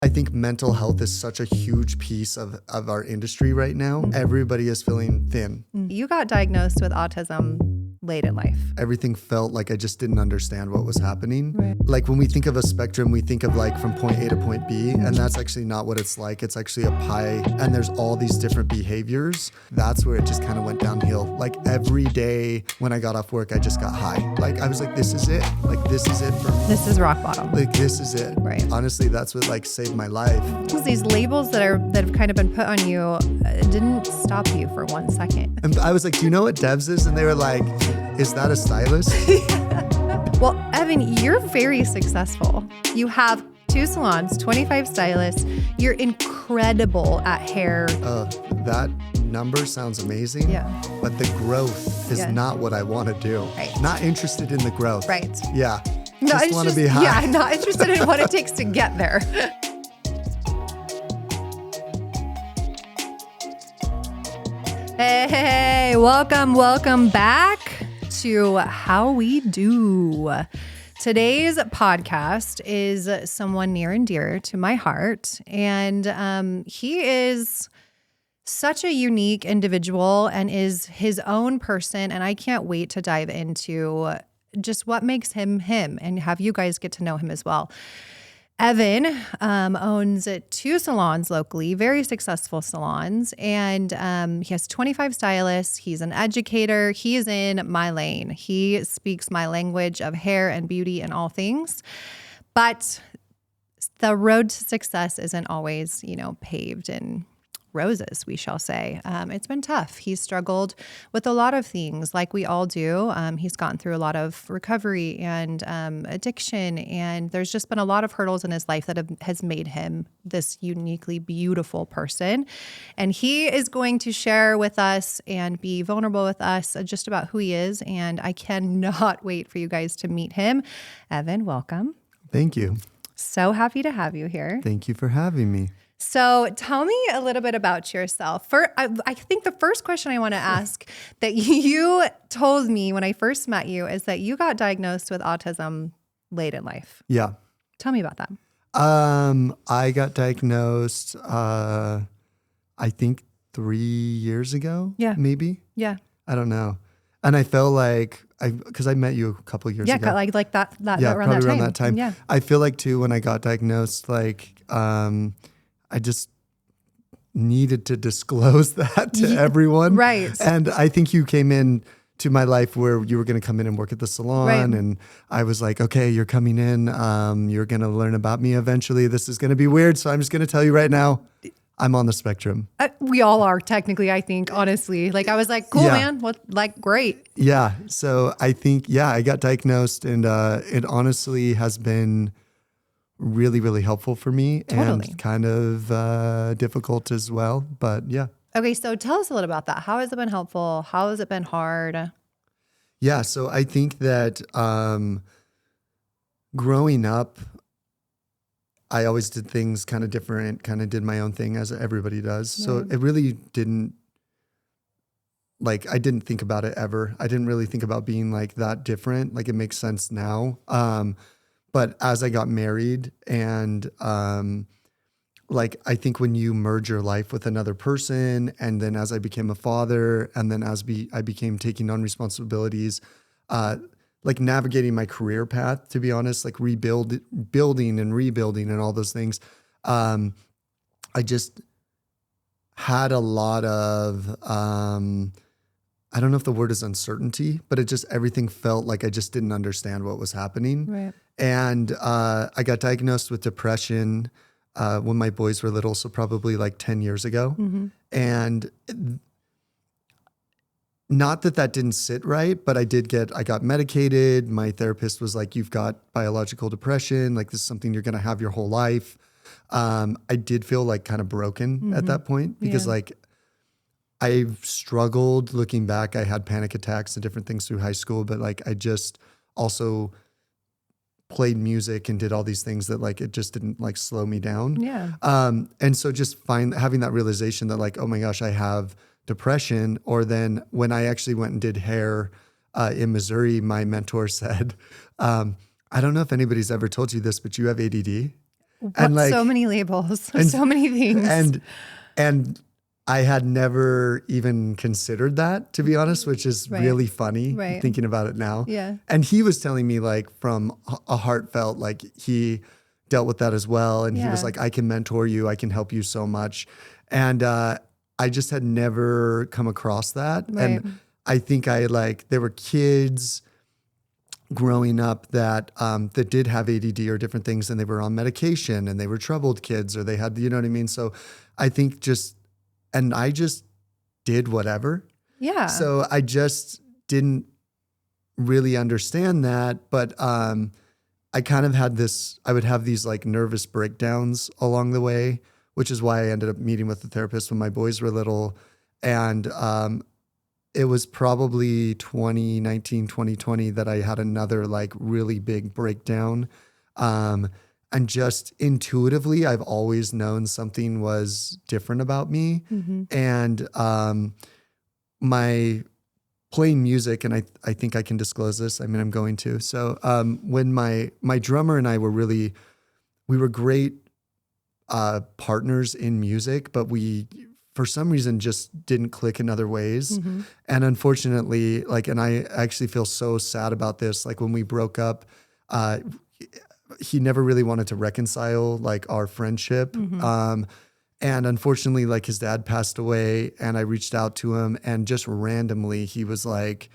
I think mental health is such a huge piece of our industry right now. Everybody is feeling thin. You got diagnosed with autism late in life. Everything felt like I just didn't understand what was happening. Right. Like when we think of a spectrum, we think of like from point A to point B, and that's actually not what it's like. It's actually a pie, and there's all these different behaviors. That's where it just kind of went downhill. Like every day when I got off work, I just got high. Like I was like, this is it. Like this is it for me. This is rock bottom. Like this is it. Right. Honestly, that's what like saved my life. These labels that have kind of been put on you didn't stop you for 1 second. And I was like, do you know what Devs is? And they were like, is that a stylist? Well, Evan, you're very successful. You have 2 salons, 25 stylists. You're incredible at hair. That number sounds amazing. Yeah. But the growth is not what I want to do. Right. Not interested in the growth. Right. Yeah. Just want to be high. Yeah, not interested in what it takes to get there. Hey, welcome back to How We Do. Today's podcast is someone near and dear to my heart, and he is such a unique individual and is his own person, and I can't wait to dive into just what makes him him and have you guys get to know him as well. Evan owns 2 salons locally, very successful salons, and he has 25 stylists. He's an educator. He is in my lane. He speaks my language of hair and beauty and all things. But the road to success isn't always, paved in roses, we shall say. It's been tough. He's struggled with a lot of things like we all do. He's gone through a lot of recovery and addiction, and there's just been a lot of hurdles in his life that has made him this uniquely beautiful person. And he is going to share with us and be vulnerable with us just about who he is. And I cannot wait for you guys to meet him. Evan, welcome. Thank you. So happy to have you here. Thank you for having me. So tell me a little bit about yourself. I think the first question I want to ask that you told me when I first met you is that you got diagnosed with autism late in life. Yeah. Tell me about that. I got diagnosed, I think 3 years ago. Yeah. Maybe. Yeah. I don't know. And I felt like because I met you a couple of years ago. Yeah, like that Yeah, around probably that time. around that time. Yeah. I feel like too when I got diagnosed, I just needed to disclose that to everyone. Right. And I think you came in to my life where you were going to come in and work at the salon. Right. And I was like, okay, you're coming in. You're going to learn about me eventually. This is going to be weird. So I'm just going to tell you right now, I'm on the spectrum. We all are technically, I think, honestly. Like I was like, cool, man. What? Like, great. Yeah. So I think, I got diagnosed and it honestly has been really, really helpful for me. Totally. And kind of difficult as well. But yeah. Okay. So tell us a little about that. How has it been helpful? How has it been hard? Yeah. So I think that growing up, I always did things kind of different, kind of did my own thing as everybody does. Yeah. So it really didn't, I didn't think about it ever. I didn't really think about being like that different. Like it makes sense now. But as I got married and I think when you merge your life with another person, and then as I became a father, and then I became taking on responsibilities, navigating my career path, to be honest, building and rebuilding and all those things. I just had a lot of, I don't know if the word is uncertainty, but everything felt like I just didn't understand what was happening. Right. And I got diagnosed with depression when my boys were little, so probably 10 years ago. Mm-hmm. And not that didn't sit right, but I got medicated. My therapist was like, you've got biological depression. Like this is something you're going to have your whole life. I did feel kind of broken at that point because I've struggled looking back. I had panic attacks and different things through high school, but I just also played music and did all these things that it just didn't slow me down. Yeah. And so just having that realization that oh my gosh, I have depression. Or then when I actually went and did hair in Missouri, my mentor said, I don't know if anybody's ever told you this, but you have ADD. And like, so many labels, and- so many things. and I had never even considered that, to be honest, which is Right. really funny Right. thinking about it now. Yeah. And he was telling me like from a heartfelt, like he dealt with that as well. And he was Yeah. like, I can mentor you. I can help you so much. And I just had never come across that. Right. And I think there were kids growing up that that did have ADD or different things, and they were on medication and they were troubled kids, or they had, you know what I mean? So I think I just did whatever. Yeah. So I just didn't really understand that. But I kind of I would have these like nervous breakdowns along the way, which is why I ended up meeting with the therapist when my boys were little. And it was probably 2019, 2020 that I had another like really big breakdown. And just intuitively, I've always known something was different about me. Mm-hmm. And my playing music, and I think I can disclose this. I mean, I'm going to. So when my drummer and I we were great partners in music, but we, for some reason, just didn't click in other ways. Mm-hmm. And unfortunately, and I actually feel so sad about this. Like when we broke up, he never really wanted to reconcile like our friendship. Mm-hmm. And unfortunately, like his dad passed away, and I reached out to him, and just randomly he was like,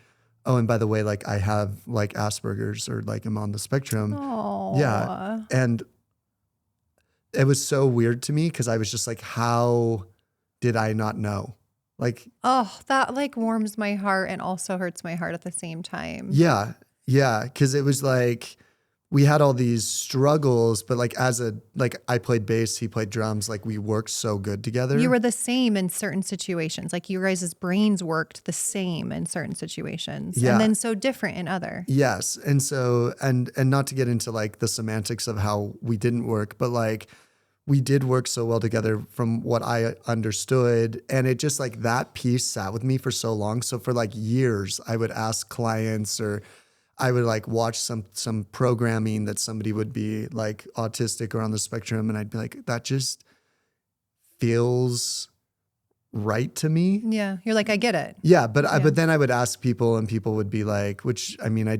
oh, and by the way, like I have like Asperger's, or like I'm on the spectrum. Oh. Yeah. And it was so weird to me because I was just like, how did I not know? Like, Oh, that like warms my heart and also hurts my heart at the same time. yeah. Yeah. Cause it was like, we had all these struggles, but like I played bass, he played drums, like we worked so good together. You were the same in certain situations. Like you guys' brains worked the same in certain situations. Yeah. And then so different in other. Yes. And so, and not to get into like the semantics of how we didn't work, but like we did work so well together from what I understood. And it just like that piece sat with me for so long. So for like years, I would ask clients, or I would like watch some programming that somebody would be like autistic or on the spectrum. And I'd be like, that just feels right to me. Yeah. You're like, I get it. Yeah. But then I would ask people, and people would be like, which I mean, I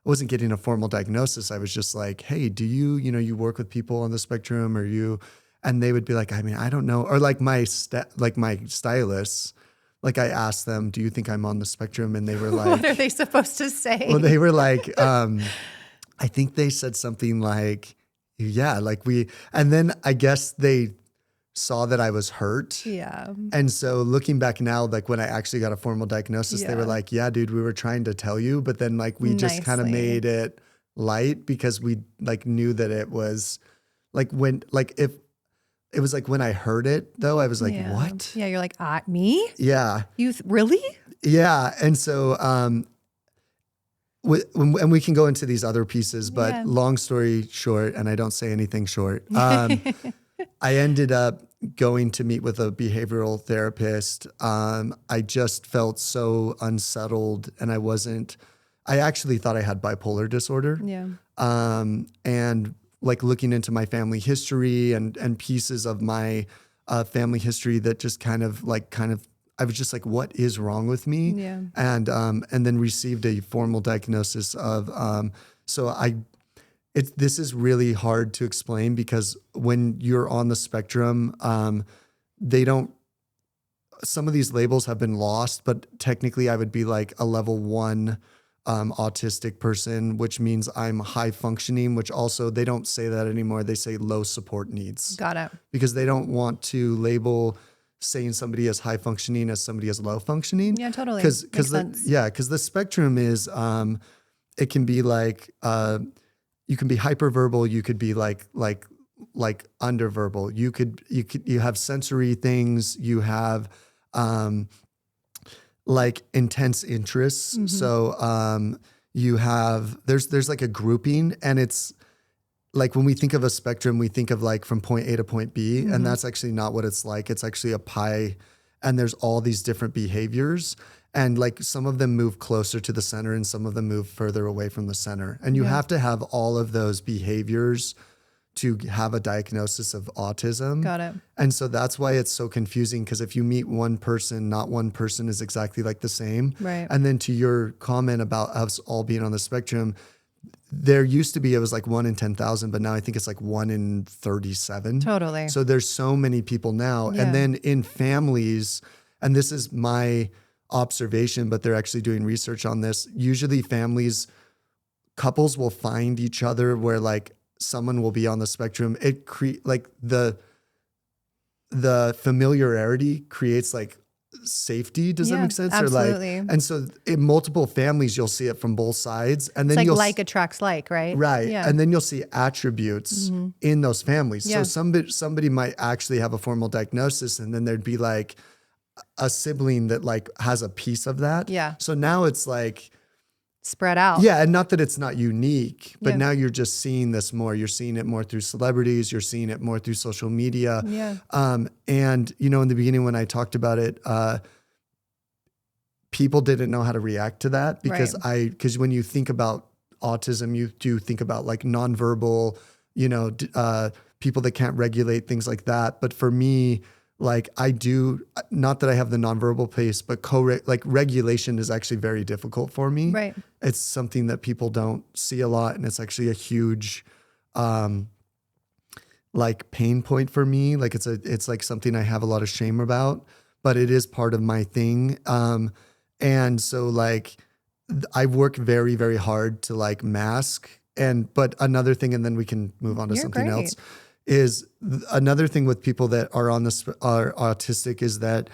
wasn't getting a formal diagnosis. I was just like, hey, do you work with people on the spectrum, or you, and they would be like, I mean, I don't know. Or like my stylists, like I asked them, do you think I'm on the spectrum? And they were like, What are they supposed to say? well, they were like, I think they said something like, yeah, like and then I guess they saw that I was hurt. Yeah. And so looking back now, like when I actually got a formal diagnosis, they were Yeah. like, yeah, dude, we were trying to tell you, but then like we just kind of Nicely. made it light because we like knew that it was like when I heard it though, I was like, Yeah. what? Yeah. You're like, me? Yeah. You really? Yeah. And so, and we can go into these other pieces, but Yeah. long story short, and I don't say anything short, I ended up going to meet with a behavioral therapist. I just felt so unsettled, and I actually thought I had bipolar disorder. Yeah. And like looking into my family history and pieces of my family history that just kind of, I was just like, what is wrong with me? Yeah. And then received a formal diagnosis of, this is really hard to explain because when you're on the spectrum, some of these labels have been lost, but technically I would be like a level 1 autistic person, which means I'm high functioning, which also they don't say that anymore. They say low support needs. Got it. Because they don't want to label saying somebody as high functioning as somebody as low functioning. Yeah, totally. Because Makes sense. the spectrum is it can be like you can be hyperverbal, you could be like underverbal. You have sensory things, you have like intense interests. Mm-hmm. So you have there's like a grouping, and it's like when we think of a spectrum, we think of like from point A to point B, Mm-hmm. and that's actually not what it's like. It's actually a pie, and there's all these different behaviors, and like some of them move closer to the center and some of them move further away from the center. And you Yeah. have to have all of those behaviors to have a diagnosis of autism. Got it. And so that's why it's so confusing, because if you meet one person, not one person is exactly like the same. Right. And then to your comment about us all being on the spectrum, there used to be, it was like 1 in 10,000, but now I think it's like 1 in 37. Totally. So there's so many people now. Yeah. And then in families, and this is my observation, but they're actually doing research on this. Usually couples will find each other where like someone will be on the spectrum. It like the familiarity creates like safety. Does that make sense? Absolutely. Or like, and so in multiple families, you'll see it from both sides. And then It's you'll like attracts like, right? Right. Yeah. And then you'll see attributes in those families. Yeah. So somebody might actually have a formal diagnosis, and then there'd be like a sibling that like has a piece of that. Yeah. So now it's like, Spread out. yeah, and not that it's not unique, but Yeah. now you're just seeing this more. You're seeing it more through celebrities. You're seeing it more through social media. Yeah. And you know, in the beginning when I talked about it, people didn't know how to react to that because because when you think about autism, you do think about like nonverbal, you know, people that can't regulate, things like that. But for me, like I do, not that I have the nonverbal piece, but regulation is actually very difficult for me. Right. It's something that people don't see a lot, and it's actually a huge, like pain point for me. Like it's like something I have a lot of shame about, but it is part of my thing. And so like I work very, very hard to like mask but another thing, and then we can move on to You're something great. else. Is another thing with people that are are autistic is that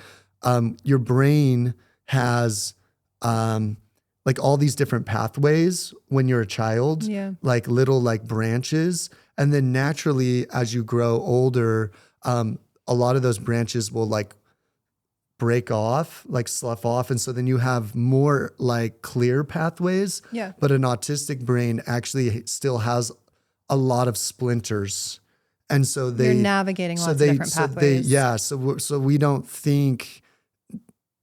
your brain has like all these different pathways when you're a child, like little like branches, and then naturally as you grow older, a lot of those branches will like break off, like slough off, and so then you have more like clear pathways. Yeah. But an autistic brain actually still has a lot of splinters. And so you're navigating lots of different pathways. So we don't think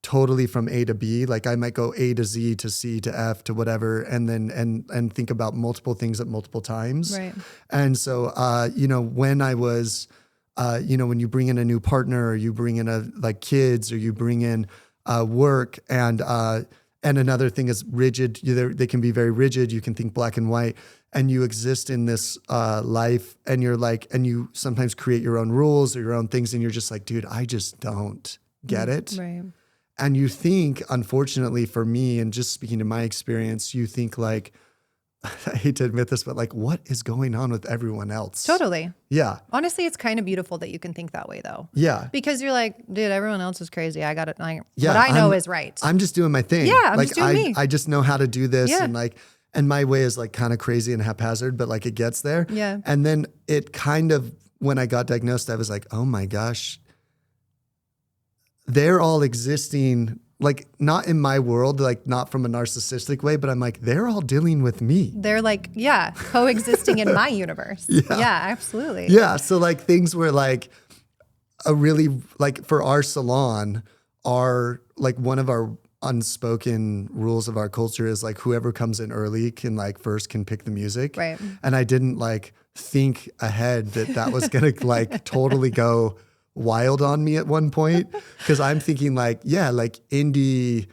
totally from A to B. Like I might go A to Z to C to F to whatever, and then and think about multiple things at multiple times. Right. And so you know, when I was you know, when you bring in a new partner, or you bring in like kids, or you bring in work, and another thing is rigid. They can be very rigid. You can think black and white. And you exist in this life, and you're like, and you sometimes create your own rules or your own things, and you're just like, dude, I just don't get it. Right. And you think, unfortunately for me, and just speaking to my experience, you think like, I hate to admit this, but like, what is going on with everyone else? Totally. Yeah. Honestly, it's kind of beautiful that you can think that way though. Yeah. Because you're like, dude, everyone else is crazy. I got it. What Yeah, I know is right. I'm just doing my thing. Yeah, I'm like just doing me. I just know how to do this, Yeah. and like, and my way is like kind of crazy and haphazard, but like it gets there. Yeah. And then it kind of, when I got diagnosed, I was like, oh my gosh, they're all existing, like not in my world, like not from a narcissistic way, but I'm like, they're all dealing with me. They're like, coexisting in my universe. Yeah, absolutely. Yeah. So like things were like a really, like for our salon, like one of our unspoken rules of our culture is like whoever comes in early can pick the music. Right. And I didn't like think ahead that was going to like totally go wild on me at one point. Cause I'm thinking like, yeah, like indie,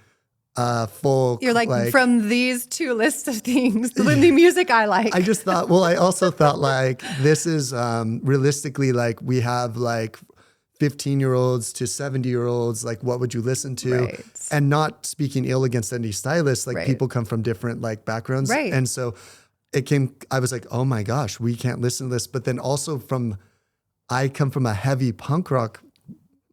folk. You're like from these two lists of things, the indie music I like. I just thought, well, I also thought like, this is realistically, like we have like 15-year-olds to 70-year-olds, like what would you listen to? Right. And not speaking ill against any stylist, like Right. people come from different like backgrounds. Right. And so I was like, oh my gosh, we can't listen to this. But then also I come from a heavy punk rock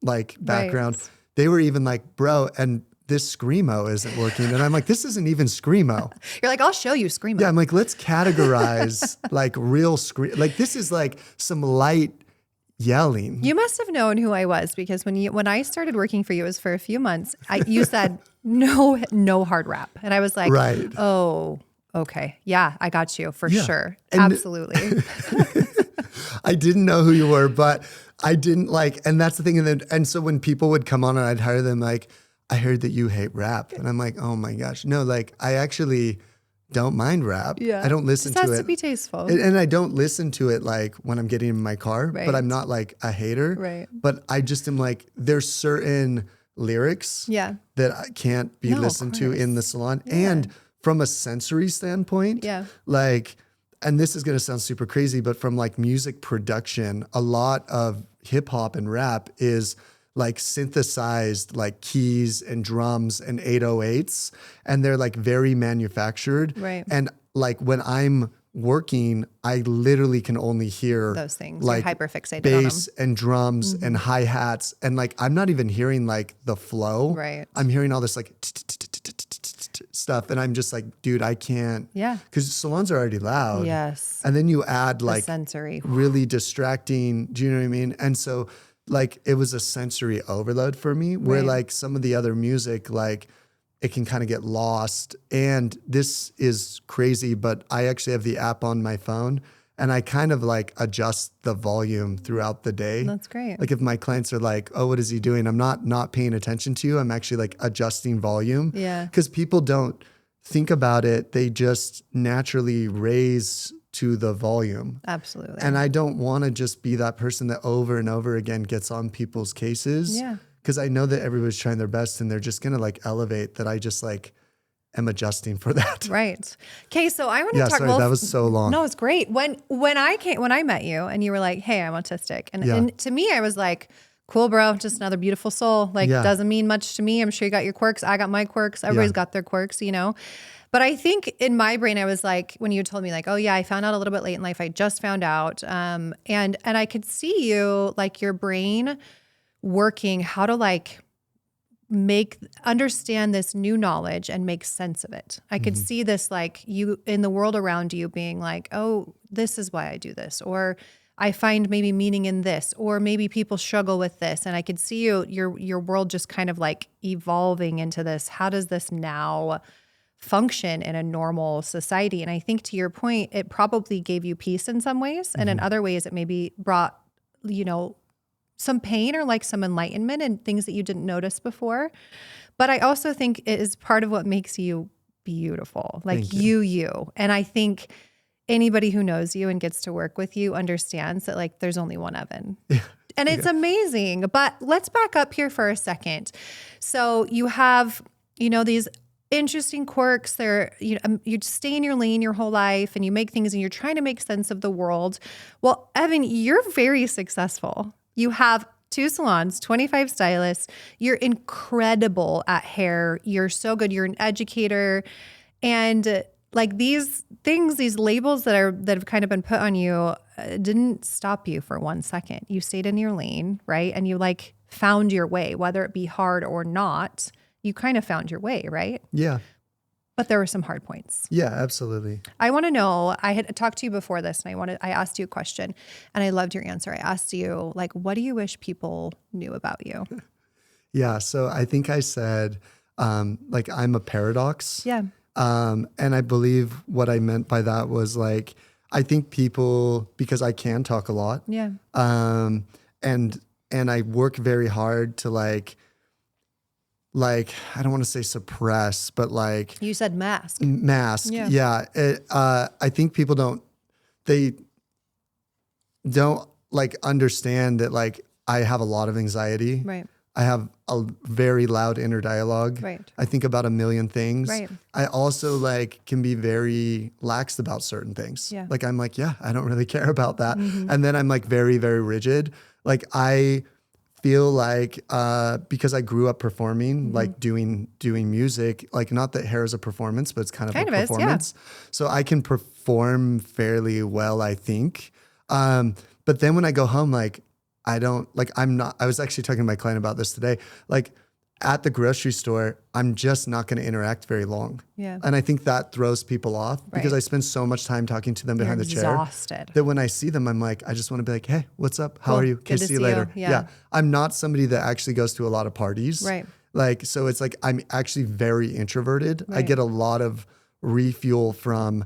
like background. Right. They were even like, bro, and this screamo isn't working. And I'm like, this isn't even screamo. You're like, I'll show you screamo. Yeah, I'm like, let's categorize like real scream. Like this is like some light yelling. You must have known who I was because when I started working for you, it was for a few months. You said no hard rap, and I was like, Right. Oh, okay, yeah, I got you for sure, And- absolutely. I didn't know who you were, but I didn't like, and that's the thing. And so when people would come on and I'd hire them, like, I heard that you hate rap, and I'm like, oh my gosh, no, like I actually don't mind rap. Yeah. I don't listen Just to has it. to be tasteful. And I don't listen to it like when I'm getting in my car, Right. but I'm not like a hater. Right. But I just am like, there's certain lyrics Yeah. that I can't be No, of listened to in the course. salon. Yeah. And from a sensory standpoint, Yeah. like, and this is going to sound super crazy, but from like music production, a lot of hip hop and rap is like synthesized like keys and drums and 808s, and they're like very manufactured. Right. And like when I'm working, I literally can only hear Those things. like You're hyper fixated on them. bass and drums and hi-hats, and like I'm not even hearing like the flow. Right. I'm hearing all this like stuff, and I'm just like, dude, I can't. Yeah. Because salons are already loud. Yes. And then you add The like sensory. really distracting. Do you know what I mean? And so like it was a sensory overload for me, where Right. like some of the other music, like it can kind of get lost. And this is crazy, but I actually have the app on my phone, and I kind of like adjust the volume throughout the day. That's great. Like if my clients are like, oh, what is he doing? I'm not paying attention to you. I'm actually like adjusting volume. Yeah. Because people don't think about it. They just naturally raise to the volume. Absolutely. And I don't want to just be that person that over and over again gets on people's cases. Yeah. Because I know that everybody's trying their best and they're just going to like elevate, that I just like am adjusting for that. Right. Okay. So I want to Yeah, talk. sorry, that was so long. No, it's great. When I met you and you were like, "Hey, I'm autistic," and, Yeah. and to me, I was like, "Cool, bro. Just another beautiful soul. Like, Yeah. doesn't mean much to me. I'm sure you got your quirks. I got my quirks. Everybody's got their quirks, you know." But I think in my brain, I was like, when you told me like, "Oh yeah, I found out a little bit late in life. I just found out," and I could see you like your brain working how to like understand this new knowledge and make sense of it. I could see this like you in the world around you being like, oh, this is why I do this, or I find maybe meaning in this, or maybe people struggle with this. And I could see your world just kind of like evolving into this. How does this now function in a normal society? And I think to your point, it probably gave you peace in some ways. And in other ways, it maybe brought, some pain or like some enlightenment and things that you didn't notice before. But I also think it is part of what makes you beautiful, like Thank you. you. And I think anybody who knows you and gets to work with you understands that like there's only one Evan. And it's amazing. But let's back up here for a second. So you have, these interesting quirks. You stay in your lane your whole life and you make things and you're trying to make sense of the world. Well, Evan, you're very successful. You have 2 salons, 25 stylists. You're incredible at hair. You're so good. You're an educator. And like these things, these labels that have kind of been put on you didn't stop you for 1 second. You stayed in your lane, right? And you like found your way, whether it be hard or not. You kind of found your way, right? Yeah. But there were some hard points. Yeah, absolutely. I want to know, I had talked to you before this and I asked you a question and I loved your answer. I asked you, like, what do you wish people knew about you? Yeah. So I think I said, like, I'm a paradox. Yeah. And I believe what I meant by that was like, I think people, because I can talk a lot. Yeah. And I work very hard to like, I don't want to say suppress, but like You said mask. mask. Yeah. Yeah. I think people don't like understand that like I have a lot of anxiety. Right. I have a very loud inner dialogue. Right. I think about a million things. Right. I also like can be very lax about certain things. Yeah. Like I'm like, yeah, I don't really care about that. And then I'm like very, very rigid. Like I feel like because I grew up performing, like doing music, like not that hair is a performance, but it's kind of a is, yeah. performance. So I can perform fairly well, I think. But then when I go home, like I was actually talking to my client about this today. Like at the grocery store, I'm just not going to interact very long. Yeah. And I think that throws people off because Right. I spend so much time talking to them behind You're the chair exhausted. that when I see them, I'm like, I just want to be like, hey, what's up? How Cool. are you? Good to see you see later. you. Yeah. I'm not somebody that actually goes to a lot of parties. Right. Like, so it's like, I'm actually very introverted. I Right. get a lot of refuel from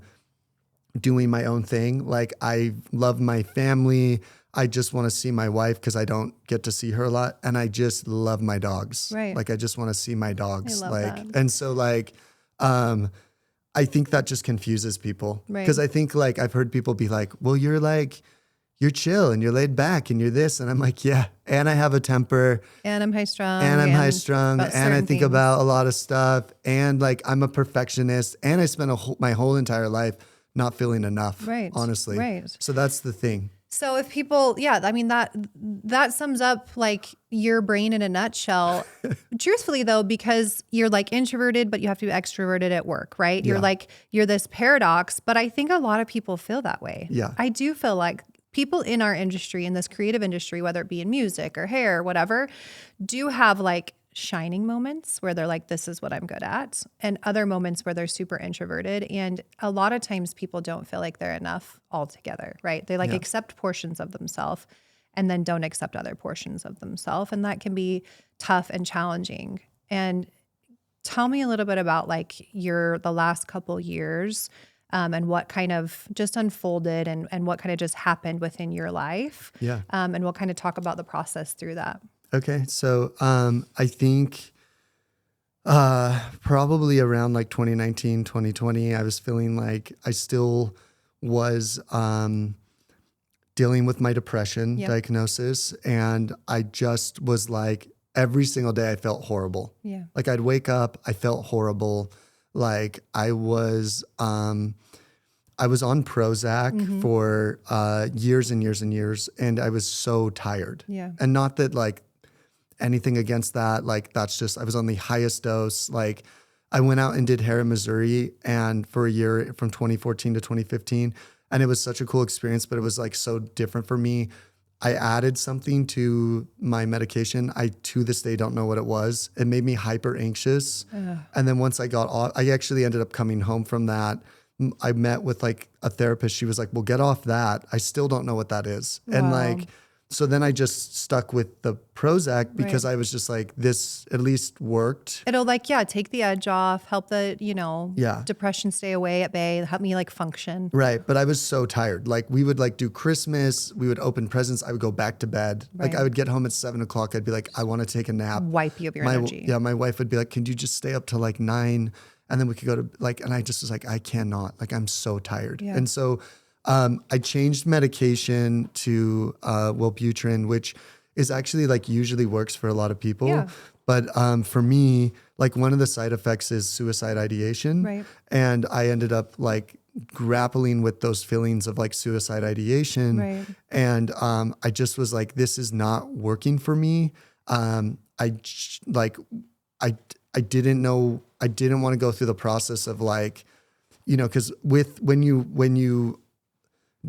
doing my own thing. Like I love my family. I just want to see my wife because I don't get to see her a lot. And I just love my dogs. Right. Like I just want to see my dogs. I love like, that. and so like, I I think that just confuses people. Right. Because I think like I've heard people be like, well, you're chill and you're laid back and you're this. And I'm like, yeah. And I have a temper. And I'm high strung. And I'm high strung. about And I certain think things. about a lot of stuff. And like I'm a perfectionist. And I spent my whole entire life not feeling enough. Right. Honestly. Right. So that's the thing. So if people, I mean, that sums up like your brain in a nutshell. Truthfully though, because you're like introverted, but you have to be extroverted at work, right? You're Yeah. like, you're this paradox, but I think a lot of people feel that way. Yeah. I do feel like people in our industry, in this creative industry, whether it be in music or hair, whatever, do have like shining moments where they're like, this is what I'm good at, and other moments where they're super introverted. And a lot of times people don't feel like they're enough altogether, right? They like accept portions of themselves and then don't accept other portions of themselves. And that can be tough and challenging. And tell me a little bit about like the last couple years and what kind of just unfolded and what kind of just happened within your life. Yeah. And we'll kind of talk about the process through that. Okay. So I think probably around like 2019, 2020, I was feeling like I still was dealing with my depression diagnosis. And I just was like, every single day I felt horrible. Yeah. Like I'd wake up, I felt horrible. Like I was on Prozac for years and years and years. And I was so tired. Yeah. And not that like anything against that. Like that's just, I was on the highest dose. Like I went out and did hair in Missouri and for a year from 2014 to 2015. And it was such a cool experience, but it was like so different for me. I added something to my medication. I, to this day, don't know what it was. It made me hyper anxious. And then once I got off, I actually ended up coming home from that. I met with like a therapist. She was like, well, get off that. I still don't know what that is. And like, so then I just stuck with the Prozac because I was just like, this at least worked. It'll like, take the edge off, help the, depression stay away at bay, help me like function. Right. But I was so tired. Like we would like do Christmas, we would open presents. I would go back to bed. Like I would get home at 7:00. I'd be like, I want to take a nap. Wipe you of your energy. Yeah. My wife would be like, can you just stay up till like 9? And then we could go to like, and I just was like, I cannot, like, I'm so tired. Yeah. And so I changed medication to Wellbutrin, which is actually like usually works for a lot of people. Yeah. But for me, like one of the side effects is suicide ideation. Right. And I ended up like grappling with those feelings of like suicide ideation. Right. And I just was like, this is not working for me. I didn't know, I didn't want to go through the process of like, because when you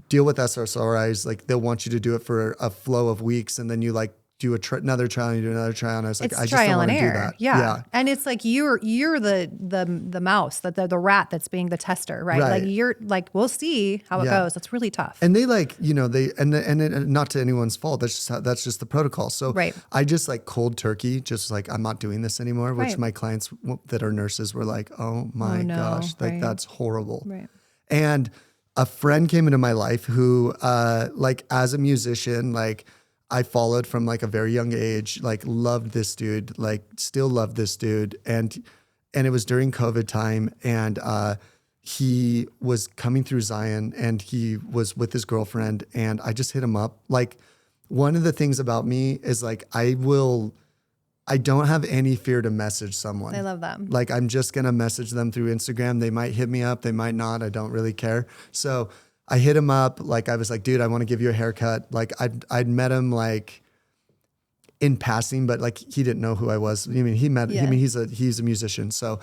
deal with SSRIs, like they'll want you to do it for a flow of weeks, and then you like do another trial, and you do another trial, and I was like, I just don't want to do that. Yeah. And it's like you're the mouse, the rat that's being the tester, right? Like you're like, we'll see how it goes. It's really tough. And they like, not to anyone's fault. That's just the protocol. So I just like cold turkey, just like I'm not doing this anymore. Which my clients that are nurses were like, oh my gosh, like that's horrible. Right. And a friend came into my life who, like as a musician, like I followed from like a very young age, like loved this dude, like still love this dude. And it was during COVID time, and he was coming through Zion and he was with his girlfriend, and I just hit him up. Like one of the things about me is like, I don't have any fear to message someone. I love that. Like I'm just going to message them through Instagram. They might hit me up. They might not. I don't really care. So I hit him up. Like I was like, dude, I want to give you a haircut. Like I'd met him like in passing, but like he didn't know who I was. I mean, he's a musician. So,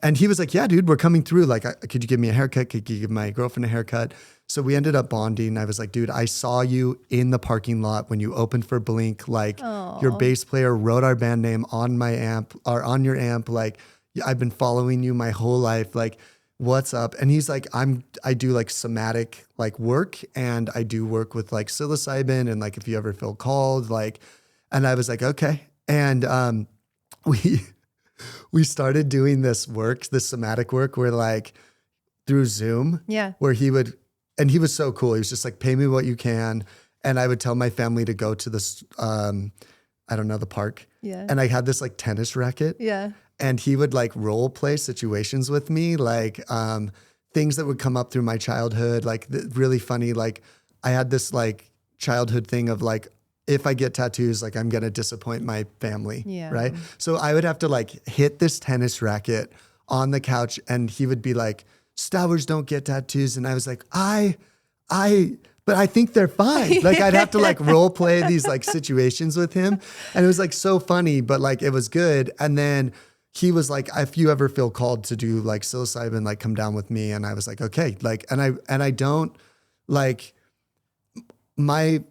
and he was like, yeah, dude, we're coming through. Like, could you give me a haircut? Could you give my girlfriend a haircut? So we ended up bonding. I was like, dude, I saw you in the parking lot when you opened for Blink. Like your bass player wrote our band name on my amp or on your amp. Like I've been following you my whole life. Like, what's up? And he's like, I do like somatic like work, and I do work with like psilocybin, and like if you ever feel called, like, and I was like, okay. And we started doing this somatic work where like through Zoom, where and he was so cool. He was just like, pay me what you can. And I would tell my family to go to this, I don't know, the park. Yeah. And I had this like tennis racket. Yeah. and he would like role play situations with me, like things that would come up through my childhood, like really funny. Like I had this like childhood thing of like, if I get tattoos, like I'm going to disappoint my family. Yeah. Right. So I would have to like hit this tennis racket on the couch, and he would be like, Stowers don't get tattoos. And I was like, but I think they're fine. Like I'd have to like role play these like situations with him. And it was like so funny, but like it was good. And then he was like, if you ever feel called to do like psilocybin, like come down with me. And I was like, okay. Like, and I don't like my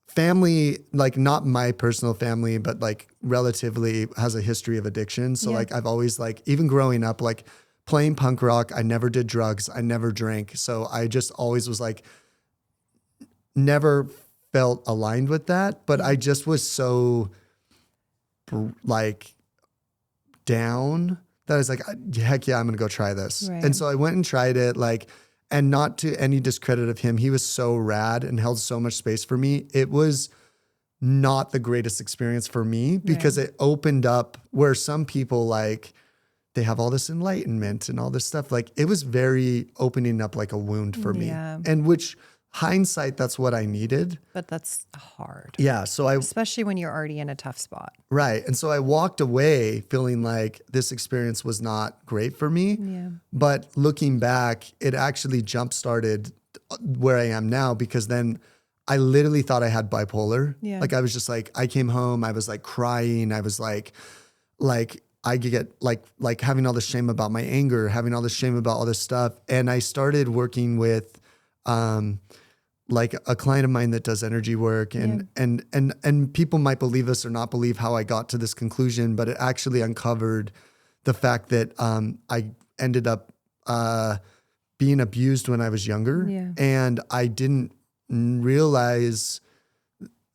family, like not my personal family, but like relatively has a history of addiction. So like I've always like, even growing up, like playing punk rock, I never did drugs. I never drank. So I just always was like, never felt aligned with that. But I just was so like down that I was like, heck yeah, I'm going to go try this. Right. And so I went and tried it, like, and not to any discredit of him, he was so rad and held so much space for me. It was not the greatest experience for me because it opened up where some people like, they have all this enlightenment and all this stuff. Like it was very opening up like a wound for me. And which hindsight, that's what I needed. But that's hard. Yeah. So especially when you're already in a tough spot. Right. And so I walked away feeling like this experience was not great for me. Yeah. But looking back, it actually jump-started where I am now, because then I literally thought I had bipolar. Yeah. Like I was just like, I came home, I was like crying. I was like I get like having all this shame about my anger, having all this shame about all this stuff. And I started working with like a client of mine that does energy work, and people might believe this or not believe how I got to this conclusion, but it actually uncovered the fact that I ended up being abused when I was younger. Yeah. And I didn't realize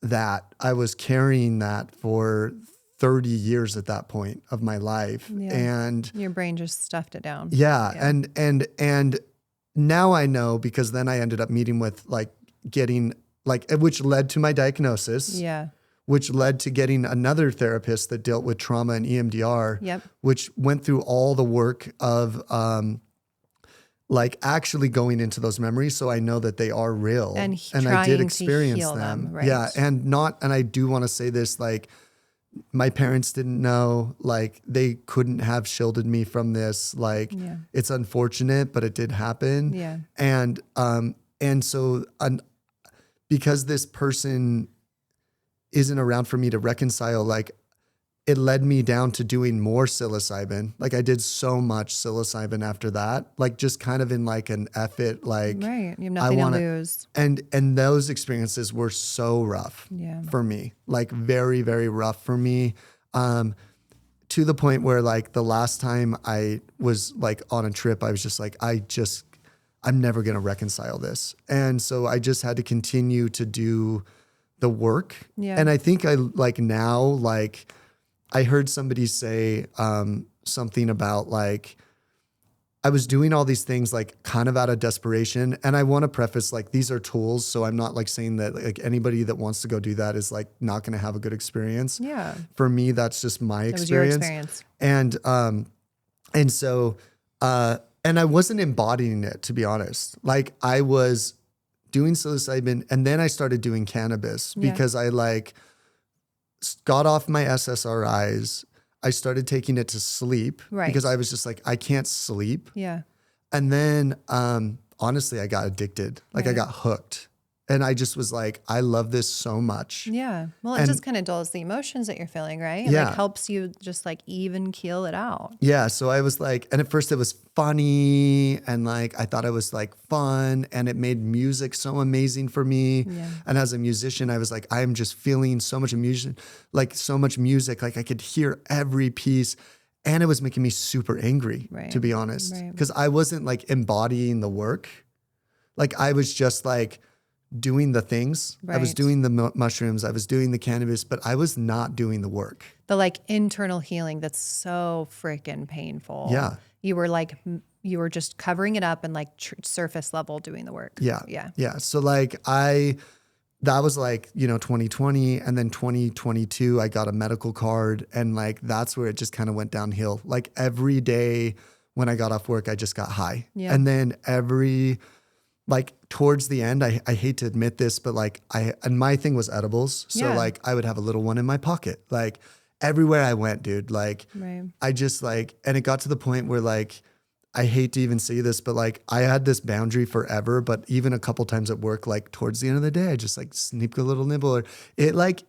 that I was carrying that for 30 years at that point of my life. Yeah. And your brain just stuffed it down. yeah. And now I know, because then I ended up meeting with like getting like, which led to my diagnosis. Yeah. Which led to getting another therapist that dealt with trauma and EMDR. Yep. Which went through all the work of like actually going into those memories, so I know that they are real, and I did to experience heal them. Right. Yeah, and I do want to say this, like my parents didn't know, like they couldn't have shielded me from this. Like it's unfortunate, but it did happen. Yeah. And so because this person isn't around for me to reconcile, like it led me down to doing more psilocybin. Like I did so much psilocybin after that, like just kind of in like an effort, like right. You have nothing to lose. And those experiences were so rough for me, like very, very rough for me. To the point where like the last time I was like on a trip, I was just like, I'm never going to reconcile this. And so I just had to continue to do the work. Yeah. And I think I like now, like I heard somebody say something about like, I was doing all these things like kind of out of desperation. And I want to preface like, these are tools. So I'm not like saying that like anybody that wants to go do that is like not going to have a good experience. Yeah. For me, that's just my experience. That was your experience. And so, and I wasn't embodying it, to be honest. Like I was doing psilocybin, and then I started doing cannabis because I like got off my SSRIs. I started taking it to sleep because I was just like, I can't sleep. Yeah. And then, honestly, I got addicted. Like I got hooked. And I just was like, I love this so much. Yeah. Well, it just kind of dulls the emotions that you're feeling, right? It like helps you just like even keel it out. Yeah. So I was like, and at first it was funny and like, I thought it was like fun, and it made music so amazing for me. Yeah. And as a musician, I was like, I am just feeling so much music, like I could hear every piece. And it was making me super angry, to be honest, because I wasn't like embodying the work. Like I was just like, doing the things. I was doing the mushrooms, I was doing the cannabis, but I was not doing the work. The like internal healing that's so freaking painful. Yeah. You were just covering it up and like surface level doing the work. Yeah. Yeah. Yeah. So like I that was like, 2020, and then 2022, I got a medical card, and like, that's where it just kind of went downhill. Like every day when I got off work, I just got high. Yeah. And then like towards the end, I hate to admit this, but like and my thing was edibles. So Yeah. like I would have a little one in my pocket, like everywhere I went, dude. Like Right. I just like, and it got to the point where like, I hate to even say this, but like I had this boundary forever, but even a couple times at work, like towards the end of the day, I just like sneak a little nibble, or it like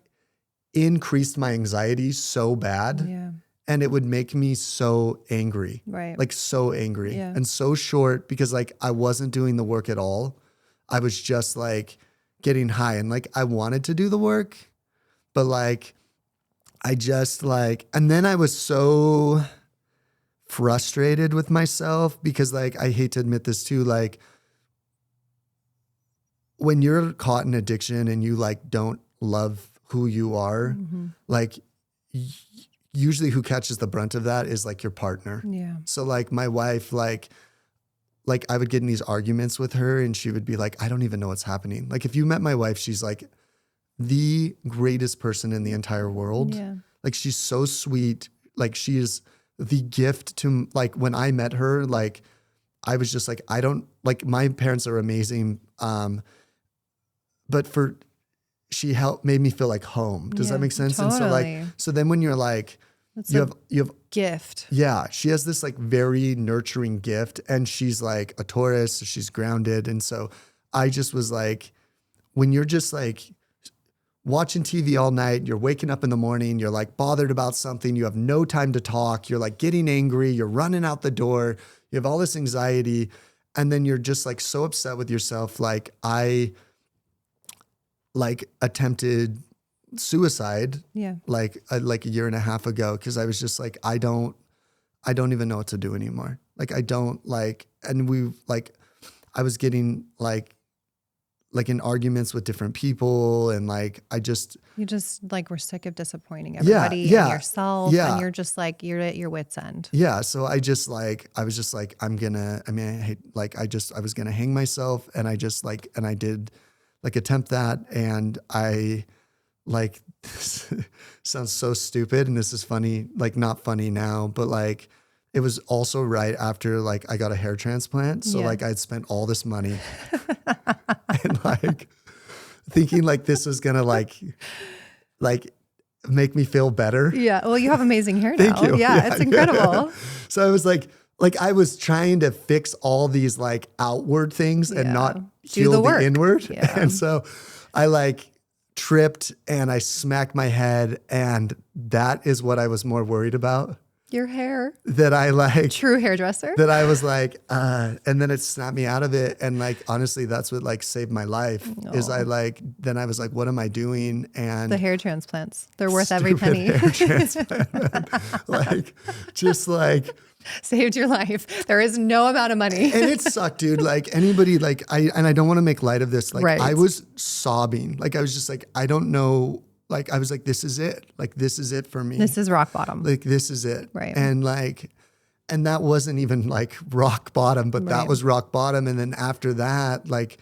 increased my anxiety so bad. Yeah. And it would make me so angry, Right. like so angry Yeah. and so short, because like I wasn't doing the work at all. I was just like getting high, and like I wanted to do the work, but like I just like, and then I was so frustrated with myself because like, I hate to admit this too, like when you're caught in addiction and you like don't love who you are, like usually who catches the brunt of that is like your partner. Yeah. So like my wife, like I would get in these arguments with her, and she would be like, I don't even know what's happening. Like if you met my wife, she's like the greatest person in the entire world. Yeah. Like she's so sweet. Like she is the gift to, like when I met her, like I was just like, I don't, like my parents are amazing. But she made me feel like home. Does Yeah, that make sense? totally. And so like, so then when you're like, That's you a have, gift. yeah, she has this like very nurturing gift, and she's like a Taurus, so she's grounded. And so I just was like, when you're just like watching TV all night, you're waking up in the morning, you're like bothered about something, you have no time to talk, you're like getting angry, you're running out the door, you have all this anxiety, and then you're just like so upset with yourself. Like I like attempted suicide Yeah. like a year and a half ago, because I was just like, I don't even know what to do anymore. Like I don't like, and I was getting like in arguments with different people, and like You just like were sick of disappointing Yeah, everybody yeah, and yourself, yeah. and you're just like you're at your wit's end. yeah. So I was just like, I was gonna hang myself, and I did like attempt that, and I like, this sounds so stupid, and this is funny, like not funny now, but like it was also right after like I got a hair transplant. So Yeah. like I'd spent all this money and like thinking like this was gonna like make me feel better. Yeah. Well, you have amazing hair Thank now. you. Yeah, it's incredible. So I was like I was trying to fix all these like outward things and Yeah. not Do heal the the work. inward. Yeah. And so I like tripped and I smacked my head, and that is what I was more worried about. Your hair. That I like True hairdresser. that I was like, and then it snapped me out of it. And like, honestly, that's what like saved my life is then I was like, what am I doing? And The hair transplants. They're worth every stupid penny. hair transplant. Like, just like, Saved your life. There is no amount of money. and it sucked, dude. Like anybody, like I don't want to make light of this. Like Right. I was sobbing. Like I was just like, I don't know. Like I was like, this is it. Like, this is it for me. This is rock bottom. Like, this is it. Right. And like, and that wasn't even like rock bottom, but that Right. was rock bottom. And then after that, like,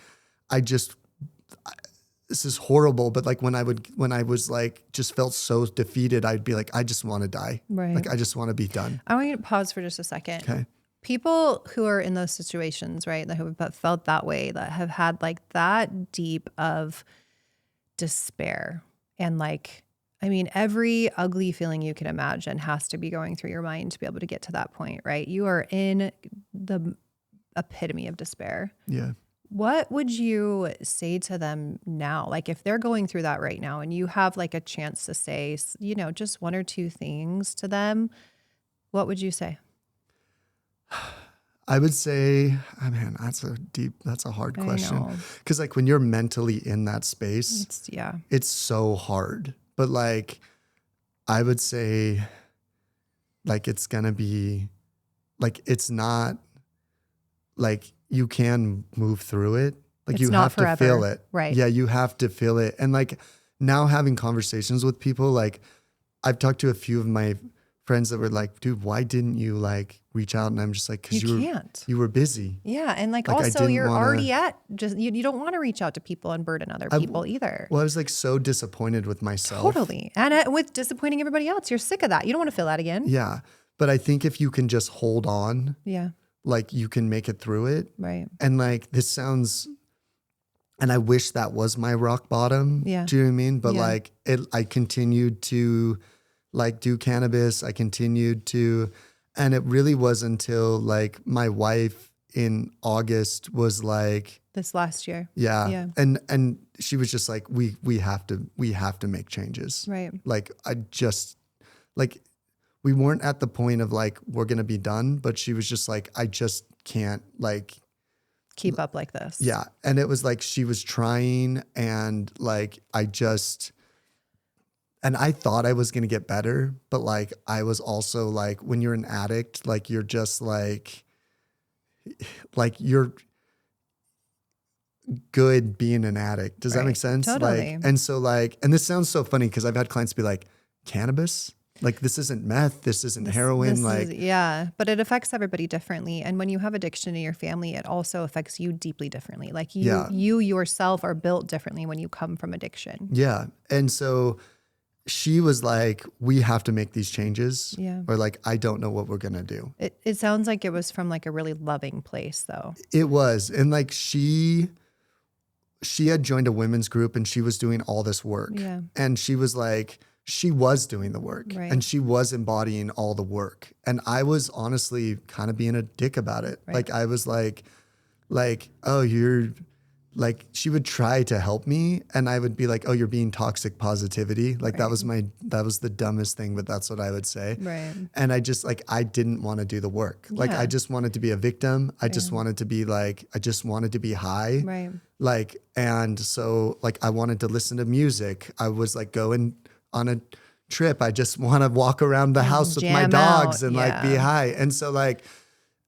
this is horrible. But like when I was like, just felt so defeated, I'd be like, I just want to die. Right. Like, I just want to be done. I want you to pause for just a second. Okay. People who are in those situations, right, that have felt that way, that have had like that deep of despair, and like, I mean, every ugly feeling you can imagine has to be going through your mind to be able to get to that point, right? You are in the epitome of despair. Yeah. What would you say to them now? Like if they're going through that right now and you have like a chance to say, you know, just one or two things to them, what would you say? I would say, oh man, that's a hard I question. know. Cause like when you're mentally in that space, Yeah. it's so hard. But like, I would say like, it's gonna be like, it's not like you can move through it. Like It's you not have forever. to feel it. Right. Yeah. You have to feel it. And like now having conversations with people, like I've talked to a few of my friends that were like, dude, why didn't you like reach out? And I'm just like, because you were busy. Yeah. And like Like, I also didn't you're wanna- already at just, you don't want to reach out to people and burden other people either. Well, I was like so disappointed with myself. Totally. And with disappointing everybody else, you're sick of that. You don't want to feel that again. Yeah. But I think if you can just hold on, Yeah. like you can make it through it. Right. And like, this sounds, and I wish that was my rock bottom. Yeah. Do you know what I mean? But Yeah. like I continued to like do cannabis. I continued to, and it really was until like my wife in August was like, This last year. yeah. Yeah. And she was just like, we have to make changes. Right. Like I just like, we weren't at the point of like, we're going to be done, but she was just like, I just can't like Keep up like this. yeah. And it was like, she was trying and like, and I thought I was going to get better, but like, I was also like, when you're an addict, like you're just like you're good being an addict. Does that Right. make sense? Totally. Like, and so like, and this sounds so funny because I've had clients be like, cannabis? Like this isn't meth, this isn't heroin. This like, yeah, but it affects everybody differently. And when you have addiction in your family, it also affects you deeply differently. Like you yourself are built differently when you come from addiction. yeah. And so she was like, we have to make these changes. Yeah. Or like, I don't know what we're going to do. It sounds like it was from like a really loving place though. It was. And like, she had joined a women's group and she was doing all this work. Yeah. And she was like, she was doing the work Right. and she was embodying all the work. And I was honestly kind of being a dick about it. Right. Like I was like, oh, you're like, she would try to help me and I would be like, oh, you're being toxic positivity. Like that was the dumbest thing, but that's what I would say. Right. And I just like, I didn't want to do the work. Like Yeah. I just wanted to be a victim. I just wanted to be like, I just wanted to be high. Right. Like, and so like, I wanted to listen to music. I was like going on a trip. I just want to walk around the house with my jam dogs out, and like be yeah. high. And so like,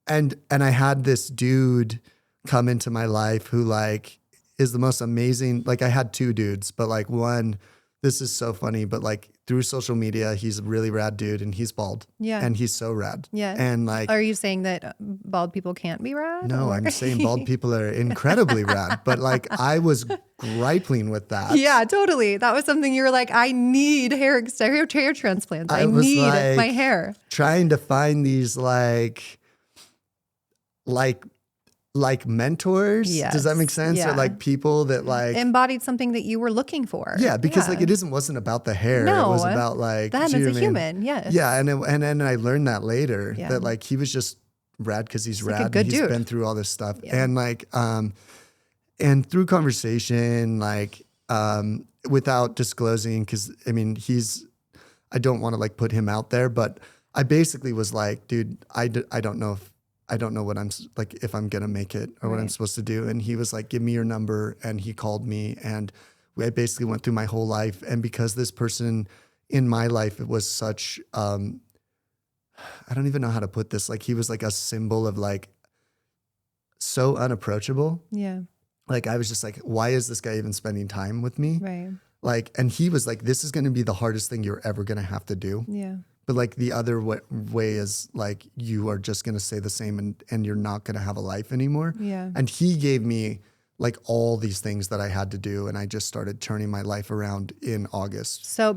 and I had this dude come into my life who like is the most amazing. Like I had two dudes, but like one, this is so funny, but like through social media, he's a really rad dude and he's bald. Yeah. And he's so rad. Yeah. And like, Are you saying that bald people can't be rad? no, or- I'm saying bald people are incredibly rad, but like I was griping with that. Yeah, totally. That was something you were like, I need hair transplants. I was need like- my hair. Trying to find these like mentors. Yes. Does that make sense? Yeah. Or like people that like, Embodied something that you were looking for. yeah, because like it wasn't about the hair. No, it was about like them do you as know a what I mean? human. Yes. Yeah, and then I learned that later Yeah. that like he was just rad because he's like rad. a good He's dude. been through all this stuff, Yeah. and like and through conversation, like without disclosing, because I mean I don't want to like put him out there, but I basically was like, dude, I don't know what I'm like, if I'm going to make it or what I'm Right. supposed to do. And he was like, give me your number. And he called me and I basically went through my whole life. And because this person in my life, it was such, I don't even know how to put this. Like he was like a symbol of like, so unapproachable. Yeah. Like I was just like, why is this guy even spending time with me? Right. Like, and he was like, this is going to be the hardest thing you're ever going to have to do. Yeah. But like the other way is like, you are just going to stay the same and you're not going to have a life anymore. Yeah. And he gave me like all these things that I had to do. And I just started turning my life around in August. So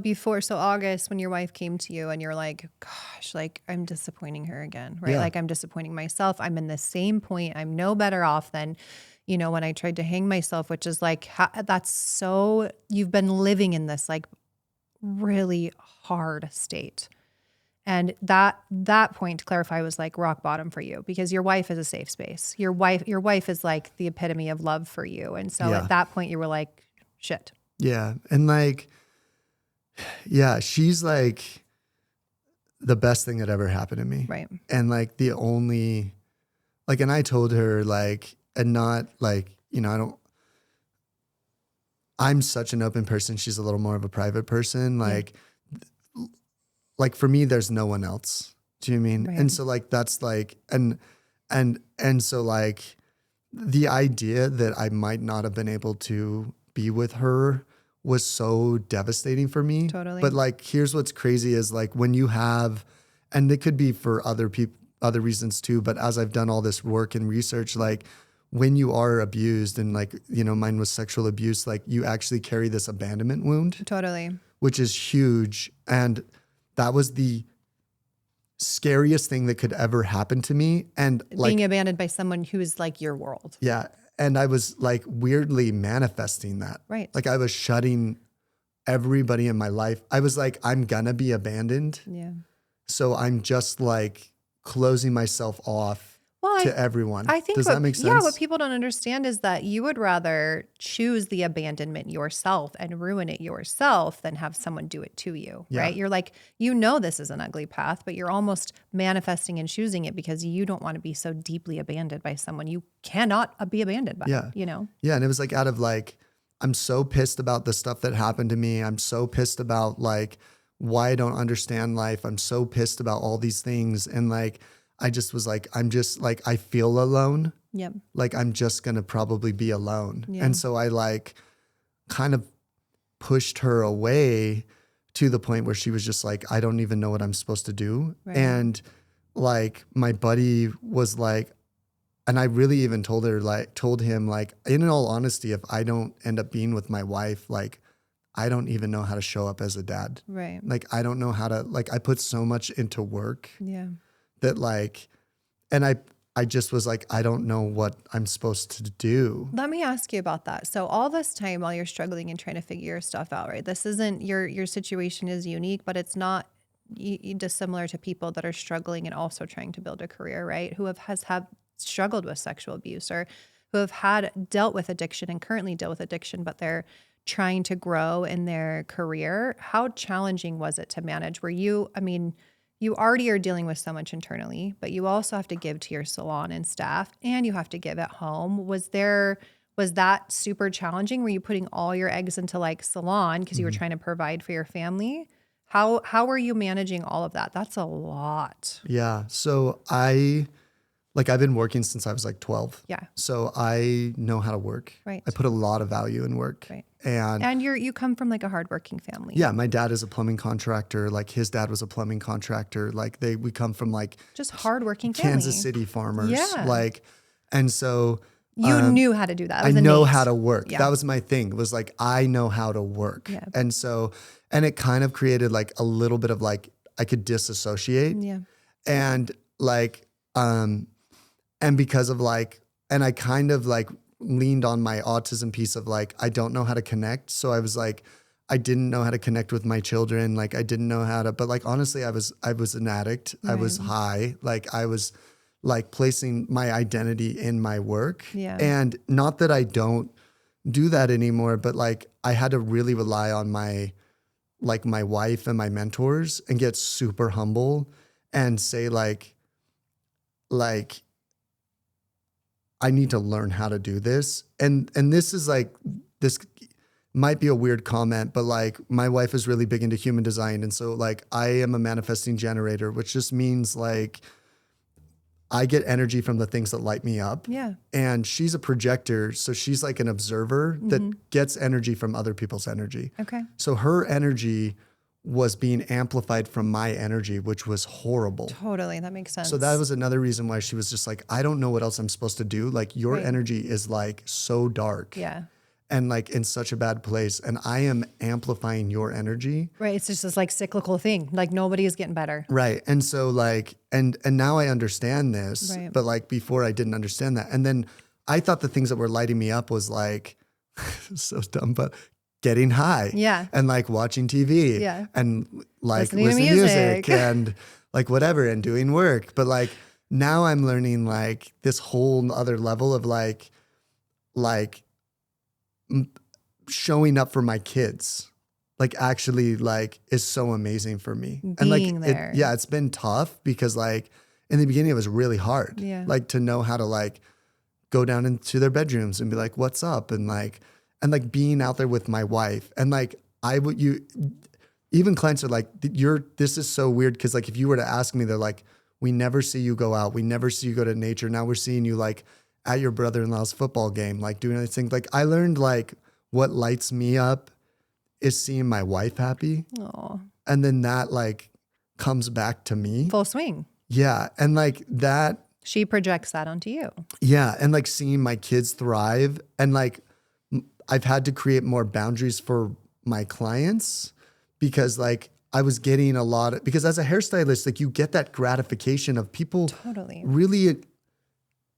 August, when your wife came to you and you're like, gosh, like I'm disappointing her again, right? Yeah. Like I'm disappointing myself. I'm in the same point. I'm no better off than, when I tried to hang myself, which is like, that's so, you've been living in this like really hard state. And that point, to clarify, was like rock bottom for you because your wife is a safe space. Your wife is like the epitome of love for you. And so Yeah. at that point you were like, shit. Yeah. And like, yeah, she's like the best thing that ever happened to me. Right. And like the only, like, and I told her like, and not like, I'm such an open person. She's a little more of a private person. Like for me, there's no one else. Do you know what I mean? Right. And so like, that's like, and so like the idea that I might not have been able to be with her was so devastating for me. Totally. But like, here's what's crazy is like when you have and it could be for other people, other reasons too. But as I've done all this work and research, like when you are abused and like, mine was sexual abuse, like you actually carry this abandonment wound, Totally. which is huge. And that was the scariest thing that could ever happen to me. And like, Being abandoned by someone who is like your world. yeah. And I was like weirdly manifesting that. Right. Like I was shutting everybody in my life. I was like, I'm gonna be abandoned. Yeah. So I'm just like closing myself off to everyone. I think Does that make sense? Yeah, what people don't understand is that you would rather choose the abandonment yourself and ruin it yourself than have someone do it to you, Yeah. right? You're like, this is an ugly path, but you're almost manifesting and choosing it because you don't want to be so deeply abandoned by someone you cannot be abandoned by, Yeah. Yeah. And it was like out of like, I'm so pissed about the stuff that happened to me. I'm so pissed about like why I don't understand life. I'm so pissed about all these things. And like, I just was like, I'm just like, I feel alone. Yep. Like I'm just going to probably be alone. Yeah. And so I like kind of pushed her away to the point where she was just like, I don't even know what I'm supposed to do. Right. And like my buddy was like, and I really even told him like, in all honesty, if I don't end up being with my wife, like, I don't even know how to show up as a dad. Right. Like, I don't know how to, like, I put so much into work Yeah. that like, and I just was like, I don't know what I'm supposed to do. Let me ask you about that. So all this time while you're struggling and trying to figure your stuff out, right? This isn't your situation is unique, but it's not dissimilar to people that are struggling and also trying to build a career, right? Who have struggled with sexual abuse or who have dealt with addiction and currently deal with addiction, but they're trying to grow in their career. How challenging was it to manage? You already are dealing with so much internally, but you also have to give to your salon and staff, and you have to give at home. Was that super challenging? Were you putting all your eggs into like salon because you were trying to provide for your family? How were you managing all of that? That's a lot. Yeah. So I've been working since I was like 12. Yeah. So I know how to work. Right. I put a lot of value in work. Right. And you come from like a hardworking family. yeah, my dad is a plumbing contractor. Like his dad was a plumbing contractor. Like we come from like Just hardworking family. Kansas City farmers. Yeah. Like, and so You knew how to do that. I It was know innate. how to work. Yeah. That was my thing. It was like, I know how to work. Yeah. And so, and it kind of created like a little bit of like, I could disassociate. Yeah. And like, and because of like, and I kind of like leaned on my autism piece of like, I don't know how to connect. So I was like, I didn't know how to connect with my children. Like I didn't know how to, but like, honestly, I was an addict. I was high. Like I was like placing my identity in my work. Yeah. And not that I don't do that anymore, but like I had to really rely on my wife and my mentors and get super humble and say like, I need to learn how to do this. And this is like, this might be a weird comment, but like my wife is really big into human design. And so like I am a manifesting generator, which just means like I get energy from the things that light me up. Yeah. And she's a projector. So she's like an observer that gets energy from other people's energy. Okay. So her energy was being amplified from my energy, which was horrible. Totally. That makes sense. So that was another reason why she was just like, I don't know what else I'm supposed to do. Like your Right. energy is like so dark Yeah. and like in such a bad place. And I am amplifying your energy. Right. It's just this like cyclical thing. Like nobody is getting better. Right. And so like, and now I understand this, Right. but like before I didn't understand that. And then I thought the things that were lighting me up was like, so dumb, but getting high. Yeah. And like watching TV. Yeah. And like Listening to listening to music music. and like whatever and doing work. But like now I'm learning like this whole other level of like showing up for my kids. Like actually like is so amazing for me. And like Being there. it's been tough because like in the beginning it was really hard. Yeah. Like to know how to like go down into their bedrooms and be like, what's up? And like being out there with my wife. And like even clients are like, this is so weird. Cause like if you were to ask me, they're like, we never see you go out. We never see you go to nature. Now we're seeing you like at your brother-in-law's football game, like doing these things. Like I learned like what lights me up is seeing my wife happy. Oh. And then that like comes back to me. Full swing. Yeah. And like that, She projects that onto you. yeah. And like seeing my kids thrive, and like I've had to create more boundaries for my clients, because like I was getting a lot of, because as a hairstylist, like you get that gratification of people Totally. really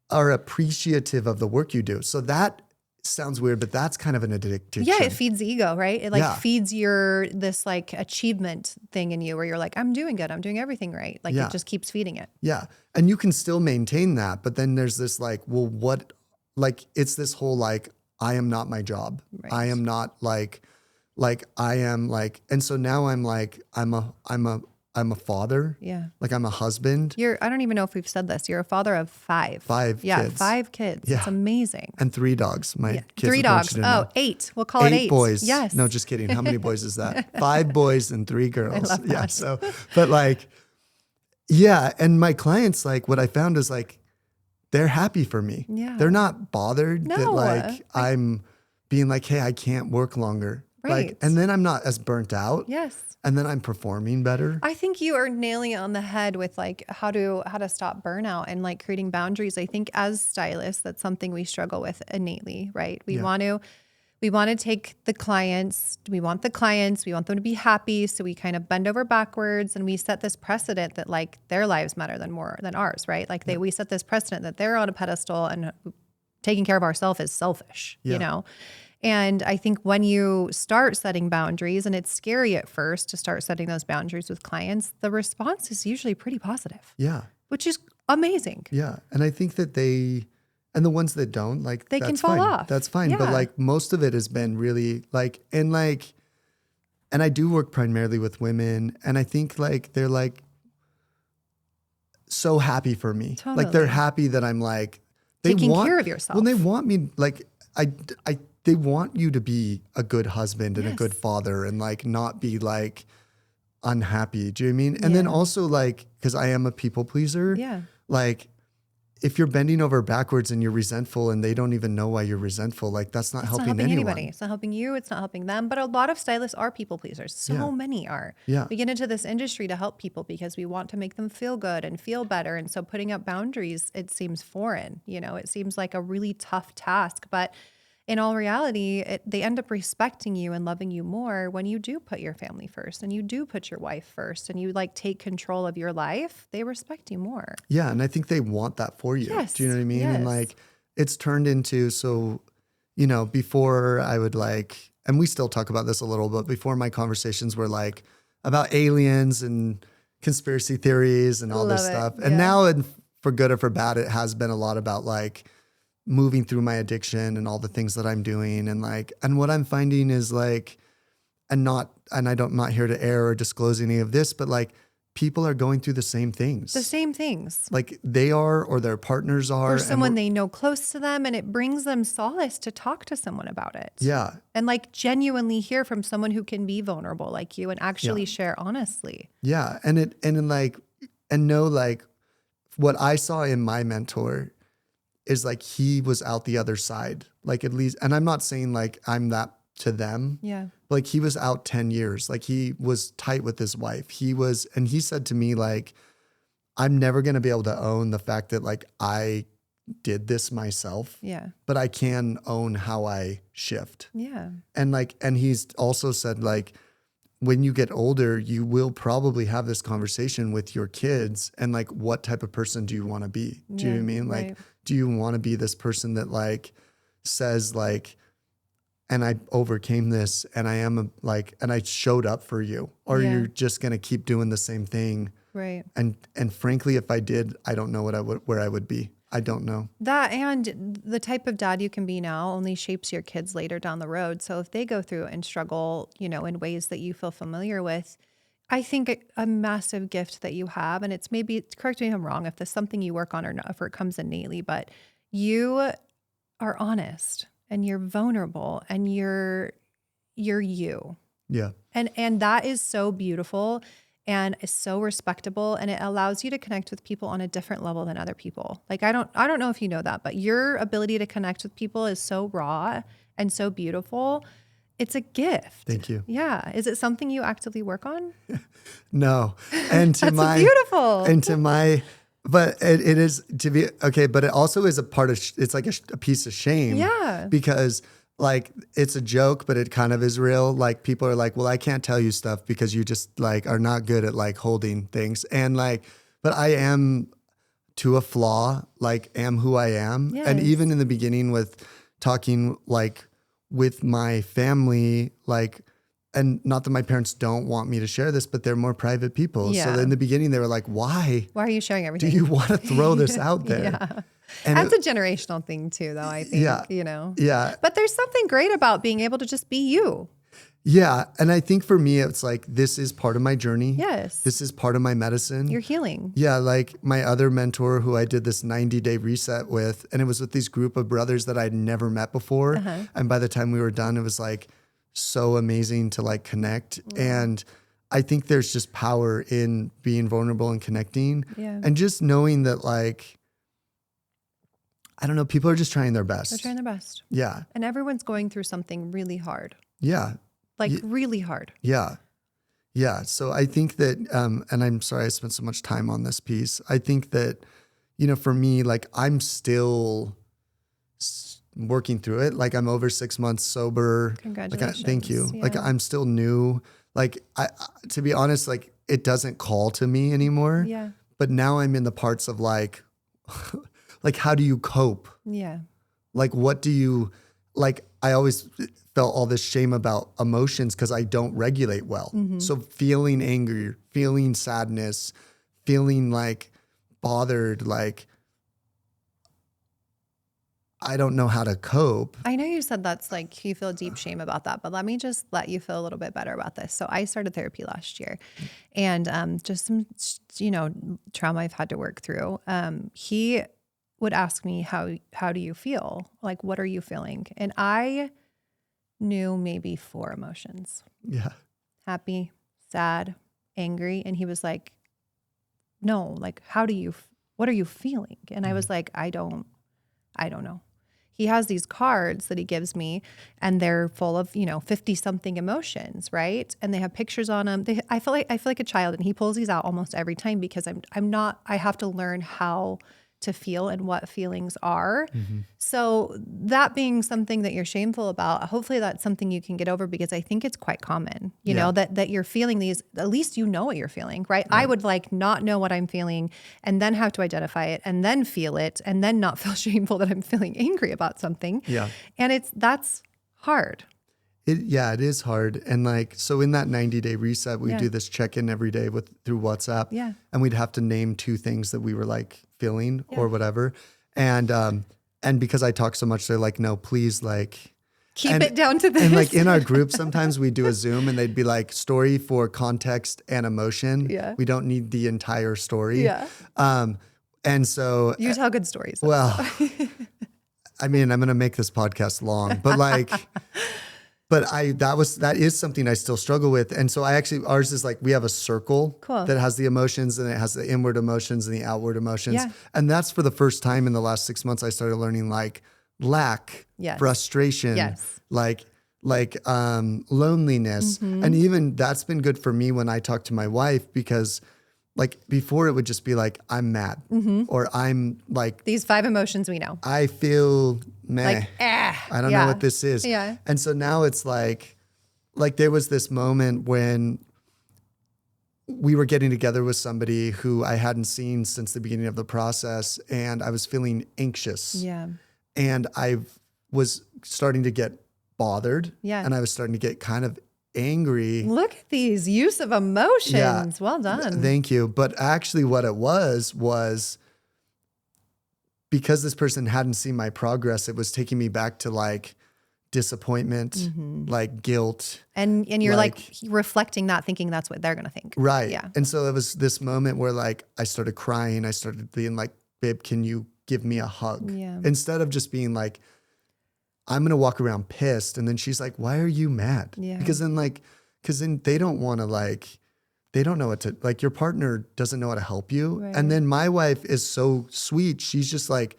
are appreciative of the work you do. So that sounds weird, but that's kind of an addiction. Yeah, it feeds the ego, right? It like Yeah. feeds your this like achievement thing in you where you're like, I'm doing good, I'm doing everything right. Like Yeah. it just keeps feeding it. Yeah. And you can still maintain that, but then there's this like, well, what, like, it's this whole like, I am not my job. Right. I am not like I am like, and so now I'm like, I'm a father. Yeah. Like I'm a husband. I don't even know if we've said this. You're a father of 5. 5 Yeah, kids. 5 kids. Yeah. It's amazing. And 3 dogs. My Yeah. kids 3 would want dogs. you to know. 8. We'll call it 8. boys. Yes. No, just kidding. How many boys is that? 5 boys and 3 girls. love Yeah. that. So, but like, yeah. And my clients, like what I found is like, they're happy for me. Yeah. They're not bothered that No. like I'm being like, hey, I can't work longer. Right. Like, and then I'm not as burnt out. Yes. And then I'm performing better. I think you are nailing it on the head with like how to stop burnout and like creating boundaries. I think as stylists, that's something we struggle with innately, right? We want to take the clients, we want them to be happy. So we kind of bend over backwards and we set this precedent that like their lives matter more than ours, right? Like we set this precedent that they're on a pedestal and taking care of ourselves is selfish, you know? And I think when you start setting boundaries, and it's scary at first to start setting those boundaries with clients, the response is usually pretty positive. Yeah. Which is amazing. Yeah. And I think that and the ones that don't, like, They that's can fall fine. off. That's fine. But Yeah. like most of it has been really like, and I do work primarily with women, and I think like they're like so happy for me. Totally. Like they're happy that I'm like, Taking care of yourself. Well, they want me like, they want you to be a good husband and a good father, and like not be like unhappy. Do you know what I mean? And then also like, because I am a people pleaser. Yeah. Like if you're bending over backwards and you're resentful and they don't even know why you're resentful, like that's not helping anyone. Anybody. It's not helping you. It's not helping them. But a lot of stylists are people pleasers. So many are. Yeah. We get into this industry to help people because we want to make them feel good and feel better. And so putting up boundaries, it seems foreign. You know, it seems like a really tough task. But in all reality, they end up respecting you and loving you more when you do put your family first and you do put your wife first and you like take control of your life. They respect you more. Yeah. And I think they want that for you. Yes, Do you know what I mean? yes. And like it's turned into, so, you know, before I would like, and we still talk about this a little, but before my conversations were like about aliens and conspiracy theories and all this Love it. stuff. And Yeah. now, and for good or for bad, it has been a lot about like moving through my addiction and all the things that I'm doing. And like, and what I'm finding is like, I'm not here to air or disclose any of this, but like people are going through the same things. The same things. Like they are, or their partners are. Or someone they know close to them, and it brings them solace to talk to someone about it. Yeah. And like genuinely hear from someone who can be vulnerable like you and actually share honestly. Yeah. And know like what I saw in my mentor is like he was out the other side, like at least, and I'm not saying like I'm that to them. Yeah. Like he was out 10 years. Like he was tight with his wife. And he said to me, like, I'm never going to be able to own the fact that like I did this myself. Yeah. But I can own how I shift. Yeah. And he's also said like, when you get older, you will probably have this conversation with your kids and like, what type of person do you want to be? Do you know what I mean? Like, right. do you want to be this person that like says like, and I overcame this and and I showed up for you, or Yeah. you're just going to keep doing the same thing. Right. And frankly, if I did, I don't know where I would be. I don't know. That and the type of dad you can be now only shapes your kids later down the road. So if they go through and struggle, you know, in ways that you feel familiar with, I think a massive gift that you have, and it's maybe, correct me if I'm wrong, if there's something you work on or not, if it comes innately, but you are honest and you're vulnerable and you're you. Yeah. And that is so beautiful and is so respectable, and it allows you to connect with people on a different level than other people. Like I don't know if you know that, but your ability to connect with people is so raw and so beautiful. it's a gift. Thank you. Yeah. Is it something you actively work on? No. And to That's beautiful. And to my, but it is to be, okay. But it also is a part of, it's like a piece of shame. Yeah. Because like, it's a joke, but it kind of is real. Like people are like, well, I can't tell you stuff because you just like are not good at like holding things. And like, but I am to a flaw, like am who I am. Yes. And even in the beginning with talking like with my family, like, and not that my parents don't want me to share this, but they're more private people. Yeah. So in the beginning they were like, why are you sharing do everything? you want to throw this out there? Yeah. And That's a generational thing too, though, I think, Yeah. you know? Yeah. But there's something great about being able to just be you. Yeah. And I think for me, it's like, this is part of my journey. Yes. This is part of my medicine. You're healing. Yeah, like my other mentor who I did this 90-day reset with, and it was with these group of brothers that I'd never met before. And by the time we were done, it was like so amazing to like connect. And I think there's just power in being vulnerable and connecting. Yeah. And just knowing that like, I don't know, people are just trying their best. They're trying their best. Yeah. And everyone's going through something really hard, Yeah. like really hard. Yeah. Yeah. So I think that, and I'm sorry I spent so much time on this piece. I think that, you know, for me, like I'm still working through it. Like I'm over 6 months sober. Congratulations. Like thank you. Yeah. Like I'm still new. Like to be honest, like it doesn't call to me anymore. Yeah. But now I'm in the parts of like, like how do you cope? Yeah. Like what do you, like I always felt all this shame about emotions because I don't regulate well. So feeling angry, feeling sadness, feeling like bothered, like I don't know how to cope. I know you said that's like you feel deep shame about that, but let me just let you feel a little bit better about this. So I started therapy last year, and just some, you know, trauma I've had to work through. He would ask me, how do you feel? Like, what are you feeling? And I knew maybe 4 emotions: Yeah. happy, sad, angry. And he was like, no, like, what are you feeling? And I was like, I don't know. He has these cards that he gives me, and they're full of, you know, 50 something emotions, right? And they have pictures on them. I feel like a child, and he pulls these out almost every time because I have to learn how to feel and what feelings are. So that being something that you're shameful about, hopefully that's something you can get over, because I think it's quite common, you know, that you're feeling these, at least you know what you're feeling, right? I would like not know what I'm feeling and then have to identify it and then feel it and then not feel shameful that I'm feeling angry about something. Yeah. And that's hard. It is hard. And like, so in that 90-day reset, we do this check-in every day through WhatsApp. Yeah. And we'd have to name 2 things that we were like feeling or whatever. And because I talk so much, they're like, no, please, like Keep it down to this. And like in our group, sometimes we do a Zoom and they'd be like story for context and emotion. Yeah. We don't need the entire story. Yeah. And so You tell good stories. well, I mean, I'm going to make this podcast long, but like, that is something I still struggle with. And so ours is like, we have a circle that has the emotions, and it has the inward emotions and the outward emotions. Yeah. And that's for the first time in the last 6 months, I started learning like lack, frustration, like loneliness. And even that's been good for me when I talk to my wife, because like before it would just be like, I'm mad or I'm like, these 5 emotions we know. I feel meh. Like, I don't know what this is. Yeah. And so now it's like there was this moment when we were getting together with somebody who I hadn't seen since the beginning of the process, and I was feeling anxious. Yeah. And I was starting to get bothered. Yeah. And I was starting to get kind of angry. Look at these use of emotions. Yeah. Well done. Thank you. But actually what it was because this person hadn't seen my progress, it was taking me back to like disappointment, like guilt. And you're like reflecting that, thinking that's what they're going to think. Right. Yeah. And so it was this moment where like I started crying. I started being like, babe, can you give me a hug? Yeah. Instead of just being like, I'm going to walk around pissed. And then she's like, why are you mad? Yeah. Because then they don't want to they don't know what to, like your partner doesn't know how to help you. Right. And then my wife is so sweet. She's just like,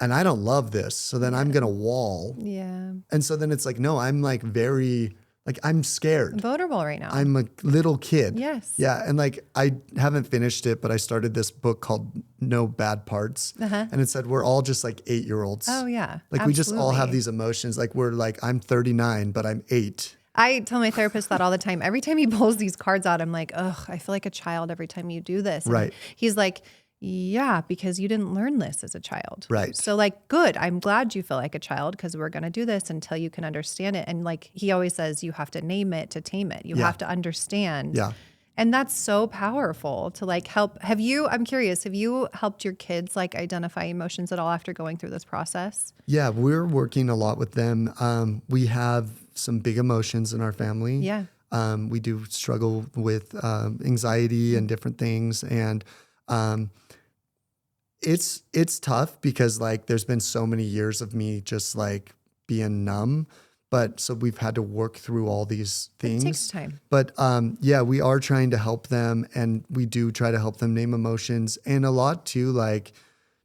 and I don't love this. So then I'm going to wall. Yeah. And so then it's like, no, I'm like very, like I'm scared. Vulnerable right now. I'm a little kid. Yes. Yeah. And like, I haven't finished it, but I started this book called No Bad Parts. And it said, we're all just like 8-year-olds. Oh yeah. Like we just all have these emotions. Like we're like, I'm 39, but I'm 8. I tell my therapist that all the time. Every time he pulls these cards out, I'm like, ugh, I feel like a child every time you do this. And Right. he's like, yeah, because you didn't learn this as a child. Right. So like, good. I'm glad you feel like a child because we're going to do this until you can understand it. And like he always says, you have to name it to tame it. You have to understand. Yeah. And that's so powerful to like help. I'm curious, have you helped your kids like identify emotions at all after going through this process? Yeah. We're working a lot with them. We have some big emotions in our family. Yeah. We do struggle with anxiety and different things. And it's tough because like there's been so many years of me just like being numb. But so we've had to work through all these things. It takes time. But yeah, we are trying to help them, and we do try to help them name emotions, and a lot too, like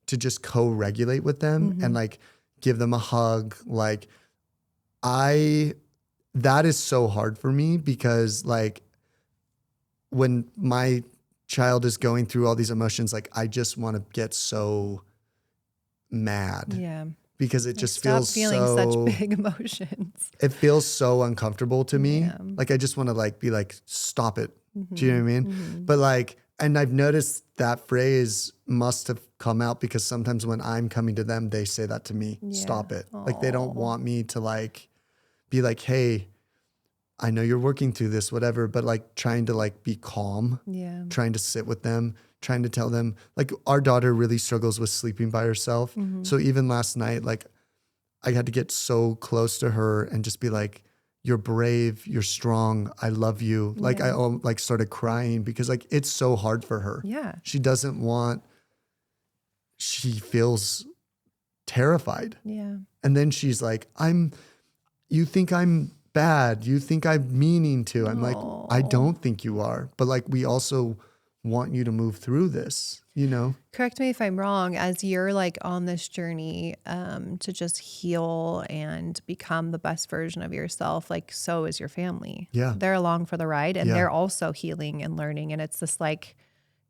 to just co-regulate with them and like give them a hug. Like that is so hard for me because like when my child is going through all these emotions, like I just want to get so mad. Yeah. Because it Like, just stop feels feeling so such big emotions. It feels so uncomfortable to me. Yeah. Like I just want to like be like, stop it. Do you know what I mean? But like, and I've noticed that phrase must have come out because sometimes when I'm coming to them, they say that to me, stop it. Like they don't want me to like be like, hey, I know you're working through this, whatever, but like trying to like be calm, trying to sit with them, trying to tell them, like our daughter really struggles with sleeping by herself. So even last night, like I had to get so close to her and just be like, you're brave, you're strong, I love you. Like I like started crying because like it's so hard for her. Yeah. She feels terrified. Yeah. And then she's like, you think I'm bad. You think I'm meaning to. I'm like, I don't think you are. But like, we also want you to move through this, you know? Correct me if I'm wrong, as you're like on this journey to just heal and become the best version of yourself, like so is your family. Yeah. They're along for the ride and they're also healing and learning. And it's just like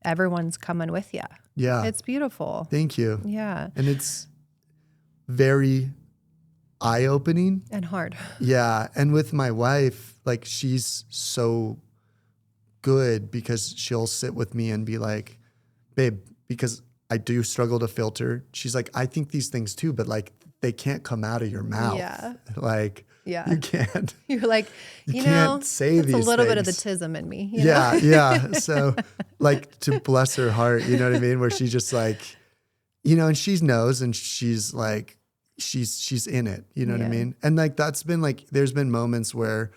everyone's coming with you. Yeah. It's beautiful. Thank you. Yeah. And it's very eye-opening. And hard. Yeah. And with my wife, like she's so good because she'll sit with me and be like, babe, because I do struggle to filter. She's like, I think these things too, but like they can't come out of your mouth. Yeah. Like you can't. You're like, you can't know, say it's these a little bit of the things. tism in me. You Yeah. know? Yeah. So like to bless her heart, you know what I mean? Where she just like, you know, and she knows and she's like, she's in it, you know what I mean? And like, that's been like, there's been moments where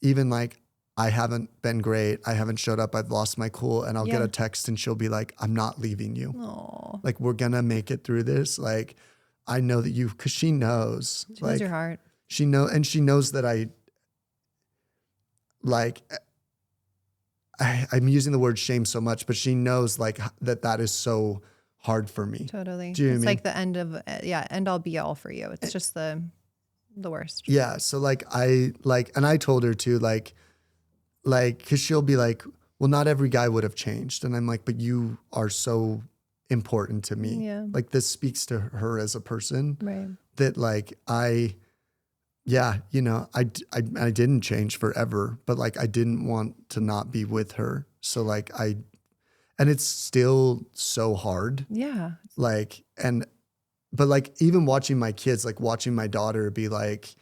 even like, I haven't been great. I haven't showed up. I've lost my cool. And I'll get a text and she'll be like, I'm not leaving you. Aww. Like, we're going to make it through this. Like, I know that because she knows. She knows your heart. She knows that I'm using the word shame so much, but she knows like that is so hard for me. Totally. Do you know what I mean? Like the end of, end all be all for you. It's just the worst. Yeah. So like, and I told her too, like, cause she'll be like, well, not every guy would have changed. And I'm like, but you are so important to me. Yeah. Like this speaks to her as a person. Right. That like, you know, I didn't change forever, but like, I didn't want to not be with her. So like and it's still so hard. Yeah. Like, but like even watching my kids, like watching my daughter be like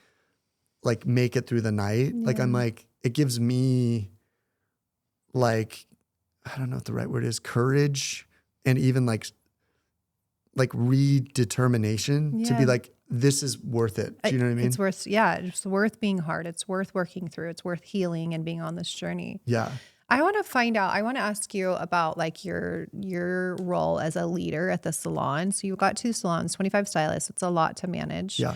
make it through the night. Like I'm like, it gives me like, I don't know what the right word is, courage and even like redetermination to be like, this is worth it. Do you know what I mean? It's worth being hard. It's worth working through. It's worth healing and being on this journey. Yeah. I want to ask you about like your role as a leader at the salon. So you've got 2 salons, 25 stylists. It's a lot to manage. Yeah.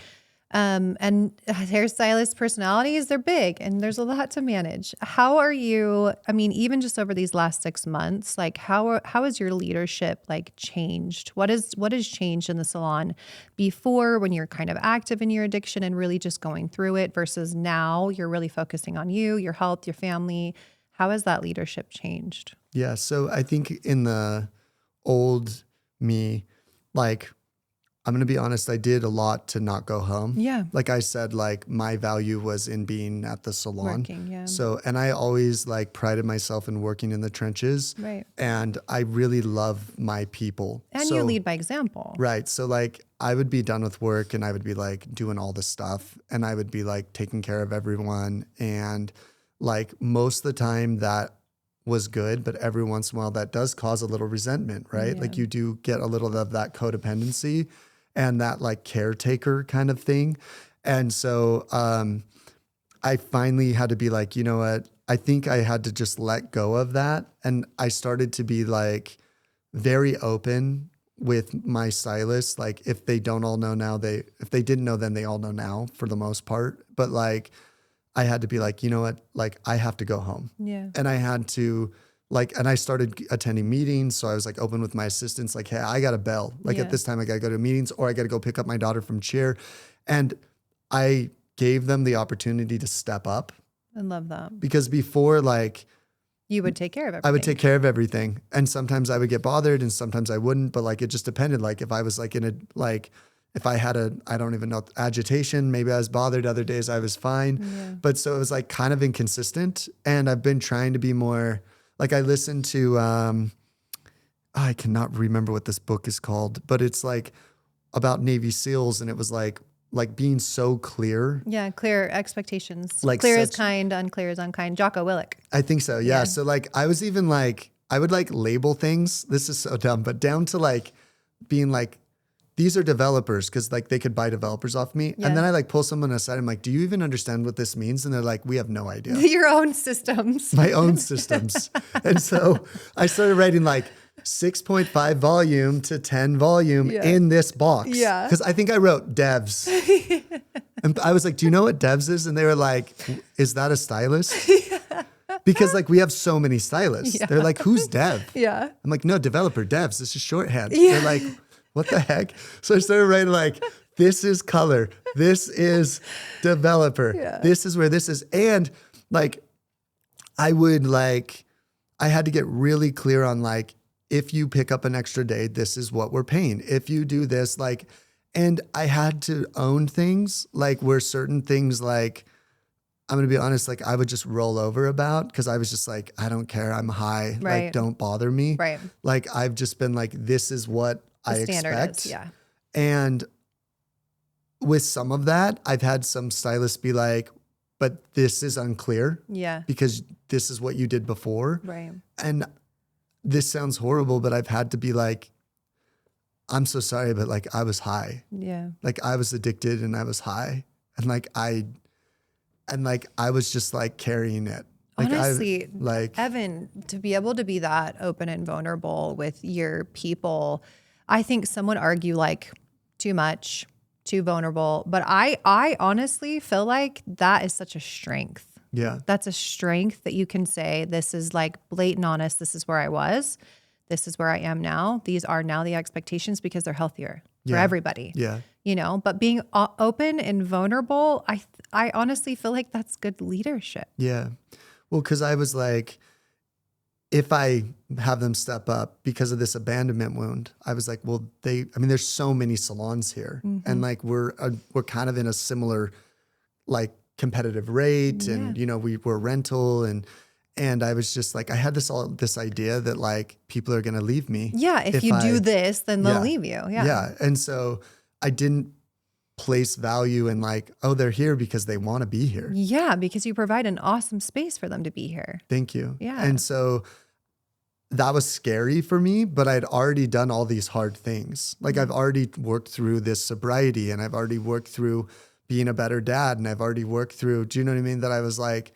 And hairstylist personalities, they're big and there's a lot to manage. How are you, I mean, even just over these last 6 months, like how has your leadership like changed? What has changed in the salon before, when you're kind of active in your addiction and really just going through it, versus now you're really focusing on you, your health, your family? How has that leadership changed? Yeah. So I think in the old me, like, I'm going to be honest, I did a lot to not go home. Yeah. Like I said, like my value was in being at the salon. Working, yeah. So, and I always like prided myself in working in the trenches. Right. And I really love my people. And you lead by example. Right. So like I would be done with work and I would be like doing all this stuff and I would be like taking care of everyone. And like most of the time that was good, but every once in a while that does cause a little resentment, right? Yeah. Like you do get a little of that codependency and that like caretaker kind of thing. And so I finally had to be like, you know what? I think I had to just let go of that. And I started to be like very open with my stylists. Like if they don't all know now, if they didn't know then, they all know now for the most part. But like I had to be like, you know what? Like I have to go home. Yeah. And I had to like, and I started attending meetings. So I was like open with my assistants, like, hey, I got a bell. Like at this time I got to go to meetings or I got to go pick up my daughter from cheer. And I gave them the opportunity to step up. I love that. Because before, like, you would take care of everything. I would take care of everything. And sometimes I would get bothered and sometimes I wouldn't. But like, it just depended. Like if I was like in a, like, if I had I don't even know, agitation, maybe I was bothered. Other days I was fine. Yeah. But so it was like kind of inconsistent. And I've been trying to be more, like I listened to, I cannot remember what this book is called, but it's like about Navy SEALs. And it was like being so clear. Yeah, clear expectations. Like clear is kind, unclear is unkind. Jocko Willink. I think so, yeah. So like I was even like, I would like label things. This is so dumb, but down to like being like, these are developers because like they could buy developers off me. Yeah. And then I like pull someone aside. I'm like, do you even understand what this means? And they're like, we have no idea. Your own systems. My own systems. And so I started writing like 6.5 volume to 10 volume in this box. Yeah. Because I think I wrote devs. And I was like, do you know what devs is? And they were like, is that a stylist? Because like we have so many stylists. They're like, who's dev? Yeah. I'm like, no, developer, devs. This is shorthand. Yeah. They're like, what the heck? So I started writing like, this is color. This is developer. Yeah. This is where this is. And like, I had to get really clear on like, if you pick up an extra day, this is what we're paying. If you do this, like, and I had to own things like where certain things like, I'm going to be honest, like I would just roll over about because I was just like, I don't care. I'm high. Right. Like, don't bother me. Right. Like, I've just been like, this is what I expect. Yeah. And with some of that, I've had some stylists be like, but this is unclear. Yeah. Because this is what you did before. Right. And this sounds horrible, but I've had to be like, I'm so sorry, but like I was high. Yeah. Like I was addicted and I was high. And like I was just like carrying it. Like honestly, Evan, to be able to be that open and vulnerable with your people, I think some would argue like too much, too vulnerable. But I honestly feel like that is such a strength. Yeah. That's a strength that you can say, this is like blatant honest. This is where I was. This is where I am now. These are now the expectations because they're healthier for everybody. Yeah. You know, but being open and vulnerable, I honestly feel like that's good leadership. Yeah. Well, because I was like, if I have them step up because of this abandonment wound, I was like, well, there's so many salons here. Mm-hmm. And like, we're kind of in a similar like competitive rate and, you know, we're rental and I was just like, I had this idea that like people are going to leave me. Yeah. If you do this, then they'll leave you. Yeah. Yeah. And so I didn't place value in like, oh, they're here because they want to be here. Yeah. Because you provide an awesome space for them to be here. Thank you. Yeah. And so that was scary for me, but I'd already done all these hard things. Like I've already worked through this sobriety and I've already worked through being a better dad. And I've already worked through, do you know what I mean? That I was like,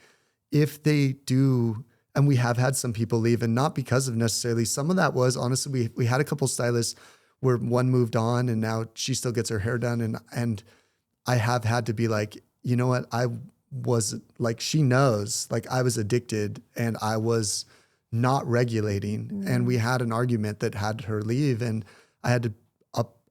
if they do, and we have had some people leave and not because of necessarily, some of that was honestly, we had a couple stylists where one moved on and now she still gets her hair done. And I have had to be like, you know what? I was like, she knows, like I was addicted and I was not regulating. And we had an argument that had her leave, and I had to,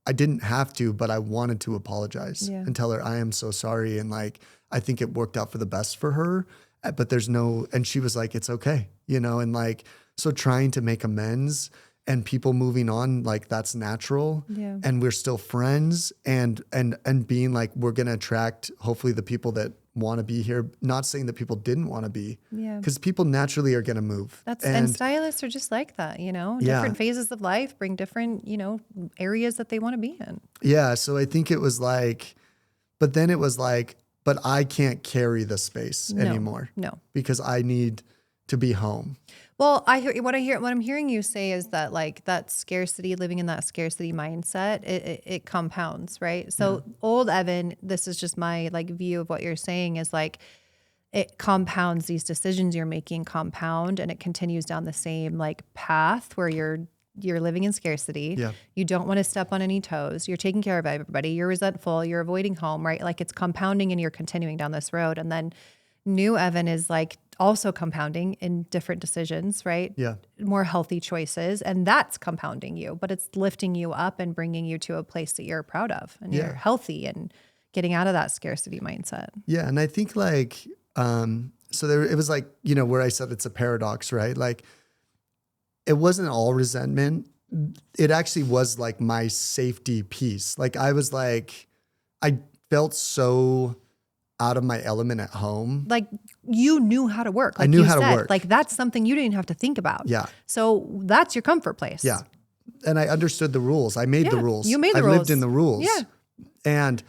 I didn't have to, but I wanted to apologize and tell her I am so sorry. And like, I think it worked out for the best for her, but and she was like, it's okay, and like, so trying to make amends and people moving on, like that's natural. Yeah. And we're still friends and being like, we're going to attract hopefully the people that want to be here. Not saying that people didn't want to be, because people naturally are going to move. And stylists are just like that, different phases of life bring different, areas that they want to be in. Yeah. So I think it was like, but then it was like, but I can't carry the space anymore. No. Because I need to be home. Well, what I'm hearing you say is that like that scarcity, living in that scarcity mindset, it compounds, right? So old Evan, this is just my like view of what you're saying, is like it compounds, these decisions you're making compound, and it continues down the same like path where you're living in scarcity. Yeah. You don't want to step on any toes. You're taking care of everybody. You're resentful. You're avoiding home, right? Like it's compounding and you're continuing down this road. And then new Evan is like also compounding in different decisions, right? Yeah. More healthy choices. And that's compounding you, but it's lifting you up and bringing you to a place that you're proud of and you're healthy and getting out of that scarcity mindset. Yeah. And I think like, it was like, where I said it's a paradox, right? Like it wasn't all resentment. It actually was like my safety piece. Like I was like, I felt so out of my element at home. Like you knew how to work. Like I knew how to work. Like that's something you didn't have to think about. Yeah. So that's your comfort place. Yeah. And I understood the rules. I made the rules. You made the rules. I lived in the rules. Yeah. And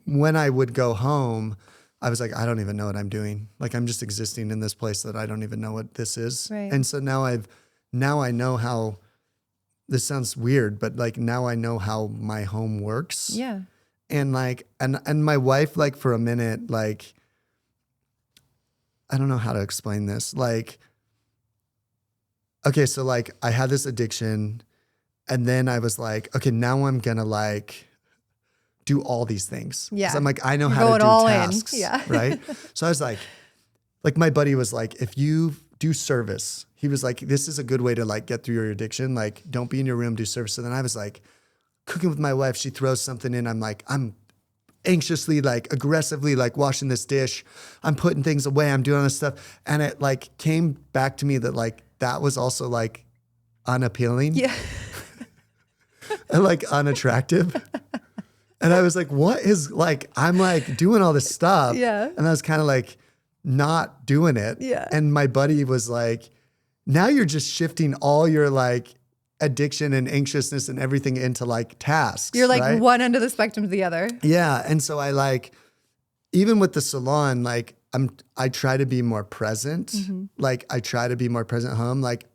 when I would go home, I was like, I don't even know what I'm doing. Like I'm just existing in this place that I don't even know what this is. Right. And so now I know how, this sounds weird, but like now I know how my home works. Yeah. And like, and my wife, like for a minute, like, I don't know how to explain this. Like, okay, so like I had this addiction and then I was like, okay, now I'm gonna like do all these things. Yeah. 'Cause I'm like, I know how to do tasks. Yeah. Right. So I was like my buddy was like, if you do service, he was like, this is a good way to like get through your addiction. Like, don't be in your room, do service. So then I was like, cooking with my wife, she throws something in. I'm anxiously, like aggressively, like washing this dish. I'm putting things away. I'm doing all this stuff. And it like came back to me that like, that was also like unappealing. Yeah. And like unattractive. And I was like, what is like, I'm like doing all this stuff. Yeah. And I was kind of like not doing it. Yeah. And my buddy was like, now you're just shifting all your like addiction and anxiousness and everything into like tasks. You're like right? one end of the spectrum to the other. Yeah. And so I like, even with the salon, like I try to be more present. Mm-hmm. Like I try to be more present at home. Like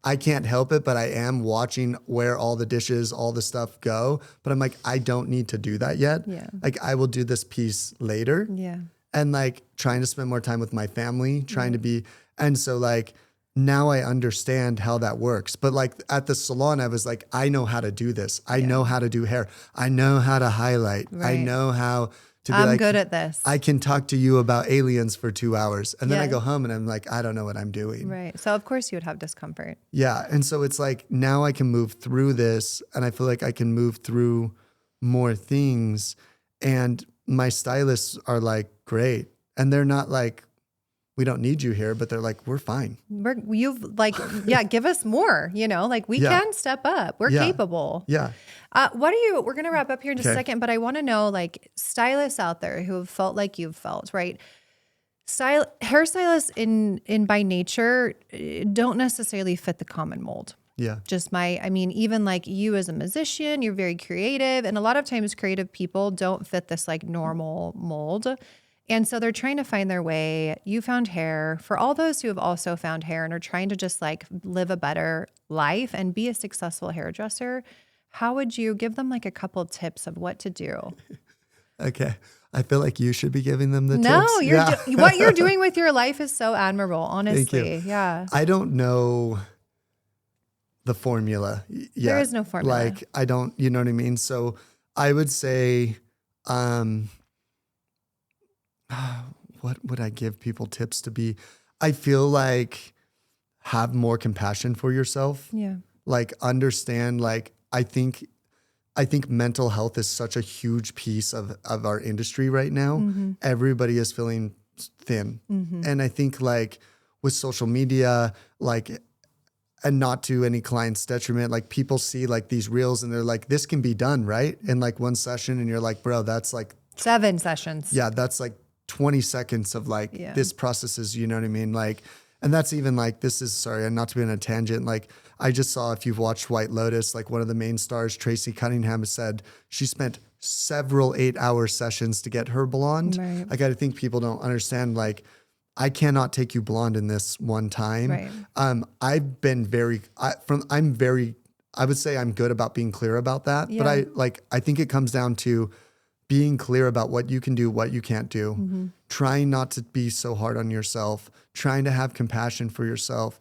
I can't help it, but I am watching where all the dishes, all the stuff go. But I'm like, I don't need to do that yet. Yeah. Like I will do this piece later. Yeah. And like trying to spend more time with my family, trying to be, and so like, now I understand how that works. But like at the salon, I was like, I know how to do this. I know how to do hair. I know how to highlight. Right. I know how to be I'm good at this. I can talk to you about aliens for 2 hours. And then Yeah. I go home and I'm like, I don't know what I'm doing. Right. So of course you would have discomfort. Yeah. And so it's like, now I can move through this and I feel like I can move through more things. And my stylists are like, great. And they're not like, we don't need you here, but they're like, we're fine. You've like, yeah, give us more, like we can step up. We're capable. Yeah. We're going to wrap up here in just a Okay. second, but I want to know like stylists out there who have felt like you've felt, right? Hairstylists in by nature don't necessarily fit the common mold. Yeah. Even like you as a musician, you're very creative. And a lot of times creative people don't fit this like normal mold. And so they're trying to find their way. You found hair. For all those who have also found hair and are trying to just like live a better life and be a successful hairdresser, how would you give them like a couple tips of what to do? Okay. I feel like you should be giving them the No, tips. What you're doing with your life is so admirable, honestly. Thank you. Yeah. I don't know the formula yet. There is no formula. Like I don't, you know what I mean? So I would say What would I give people tips to be? I feel like have more compassion for yourself. Yeah. Like understand, like I think mental health is such a huge piece of our industry right now. Everybody is feeling thin. And I think like with social media, like, and not to any client's detriment, like people see like these reels and they're like, this can be done, right? In like one session. And you're like, bro, that's like 7 sessions. yeah, that's like 20 seconds of like this process is, you know what I mean? Like, and that's even like, this is, sorry, and not to be on a tangent. Like I just saw, if you've watched White Lotus, like one of the main stars, Tracy Cunningham, said she spent several 8-hour sessions to get her blonde. Right. Like I think people don't understand, like, I cannot take you blonde in this one time. Right. I've been I would say I'm good about being clear about that. Yeah. But I think it comes down to being clear about what you can do, what you can't do, trying not to be so hard on yourself, trying to have compassion for yourself,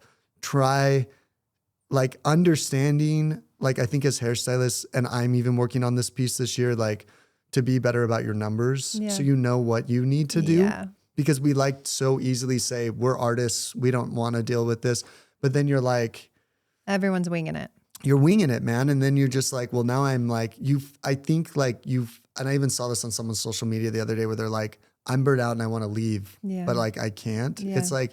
like understanding, like I think as hairstylists, and I'm even working on this piece this year, like to be better about your numbers. Yeah. So you know what you need to do. Yeah. Because we like so easily say we're artists, we don't want to deal with this. But then you're like, everyone's winging it. You're winging it, man. And then you're just like, well, now I'm like, and I even saw this on someone's social media the other day where they're like, I'm burnt out and I want to leave, but like, I can't. Yeah. It's like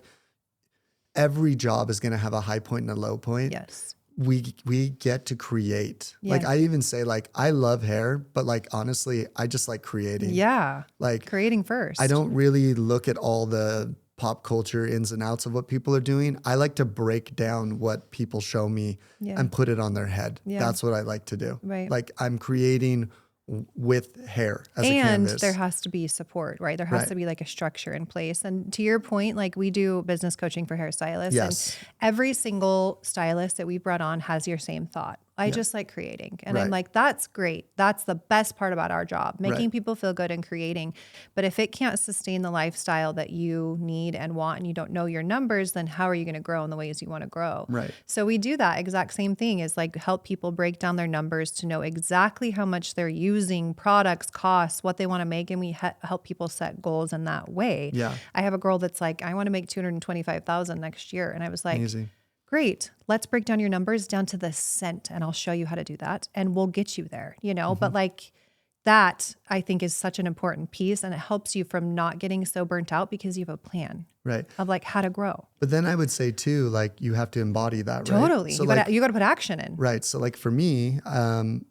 every job is going to have a high point and a low point. Yes. We get to create. Yeah. Like I even say like, I love hair, but like, honestly, I just like creating. Yeah. Like creating first. I don't really look at all the pop culture ins and outs of what people are doing. I like to break down what people show me and put it on their head. Yeah. That's what I like to do. Right. Like I'm creating with hair as a canvas. And there has to be support, right? There has to be like a structure in place. And to your point, like we do business coaching for hairstylists. Yes. And every single stylist that we brought on has your same thought. I just like creating. And I'm like, that's great. That's the best part about our job, making people feel good and creating. But if it can't sustain the lifestyle that you need and want, and you don't know your numbers, then how are you going to grow in the ways you want to grow? Right. So we do that exact same thing, is like help people break down their numbers to know exactly how much they're using, products, costs, what they want to make. And we help people set goals in that way. Yeah. I have a girl that's like, I want to make $225,000 next year. And I was like, Easy. Great. Let's break down your numbers down to the cent, and I'll show you how to do that, and we'll get you there, you know? But like that, I think, is such an important piece, and it helps you from not getting so burnt out because you have a plan of like how to grow. But then I would say too, like you have to embody that, right? Totally. So you got to put action in. Right. So like for me,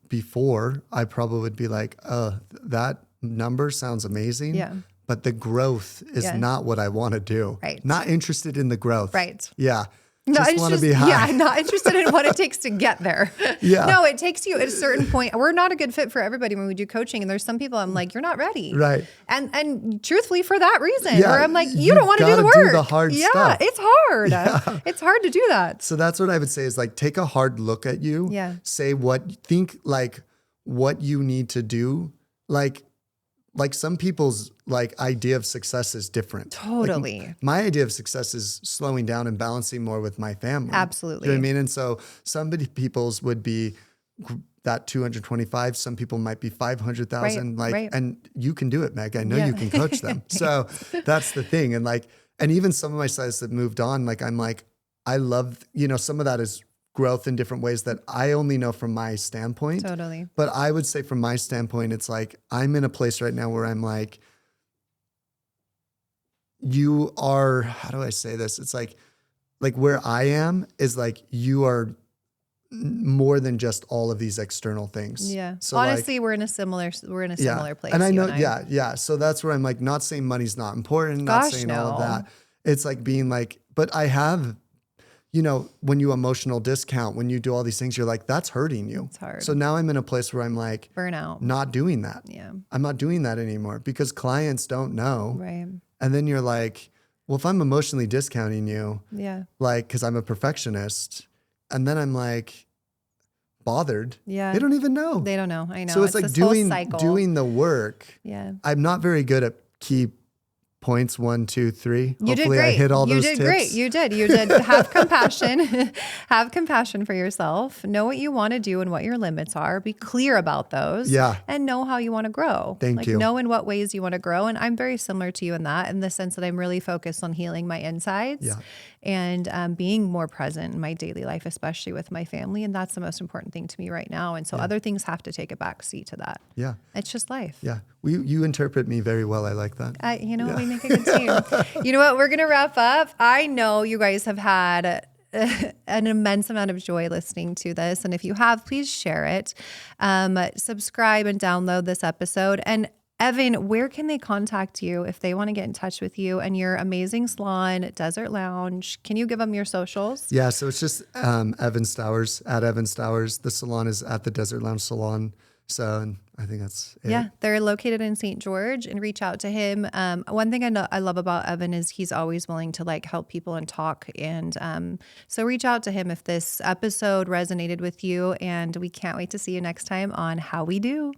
before I probably would be like, that number sounds amazing. Yeah. But the growth is not what I want to do. Right. Not interested in the growth. Right. Yeah. Not Just want to be high. Yeah, not interested in what it takes to get there. Yeah. No, it takes you at a certain point. We're not a good fit for everybody when we do coaching. And there's some people I'm like, you're not ready. Right. And truthfully for that reason, Yeah, where I'm like, you you've don't want to do the gotta do work. the hard yeah, stuff. it's hard. Yeah. It's hard to do that. So that's what I would say is like, take a hard look at you. Yeah. Say think like what you need to do. Like some people's like idea of success is different. Totally. Like, my idea of success is slowing down and balancing more with my family. Absolutely. You know what I mean? And so people's would be that 225. Some people might be 500,000. And you can do it, Meg. I know you can coach them. So that's the thing. And and even some of my stylists that moved on, I'm like, I love, some of that is growth in different ways that I only know from my standpoint. Totally. But I would say from my standpoint, it's like, I'm in a place right now where I'm like, you are, how do I say this? It's like where I am is like, you are more than just all of these external things. Yeah. So honestly, we're in a similar place. And I know, yeah. So that's where I'm like, not saying money's not important, not saying all of that. It's like being like, but I have, when you emotional discount, when you do all these things, you're like, that's hurting you. It's hard. So now I'm in a place where I'm like, burnout, not doing that. Yeah. I'm not doing that anymore because clients don't know. Right. And then you're like, well, if I'm emotionally discounting you, cause I'm a perfectionist, and then I'm like bothered. Yeah. They don't even know. They don't know. I know. So it's like this whole cycle. doing the work. Yeah. I'm not very good at key points, 1, 2, 3. You did Hopefully great. I hit all you those did tips. great. You did. Have compassion. Have compassion for yourself. Know what you want to do and what your limits are. Be clear about those. Yeah. And know how you want to grow. Thank you. Know in what ways you want to grow. And I'm very similar to you in that, in the sense that I'm really focused on healing my insides and being more present in my daily life, especially with my family. And that's the most important thing to me right now. And so other things have to take a back seat to that. Yeah. It's just life. Yeah. You interpret me very well. I like that. We make a good team. You know what? We're going to wrap up. I know you guys have had an immense amount of joy listening to this. And if you have, please share it. Subscribe and download this episode. And Evan, where can they contact you if they want to get in touch with you and your amazing salon, Desert Lounge? Can you give them your socials? Yeah, so it's just Evan Stowers, at Evan Stowers. The salon is at the Desert Lounge Salon. So and I think that's it. Yeah, they're located in St. George, and reach out to him. One thing I love about Evan is he's always willing to help people and talk. And so reach out to him if this episode resonated with you. And we can't wait to see you next time on How We Do.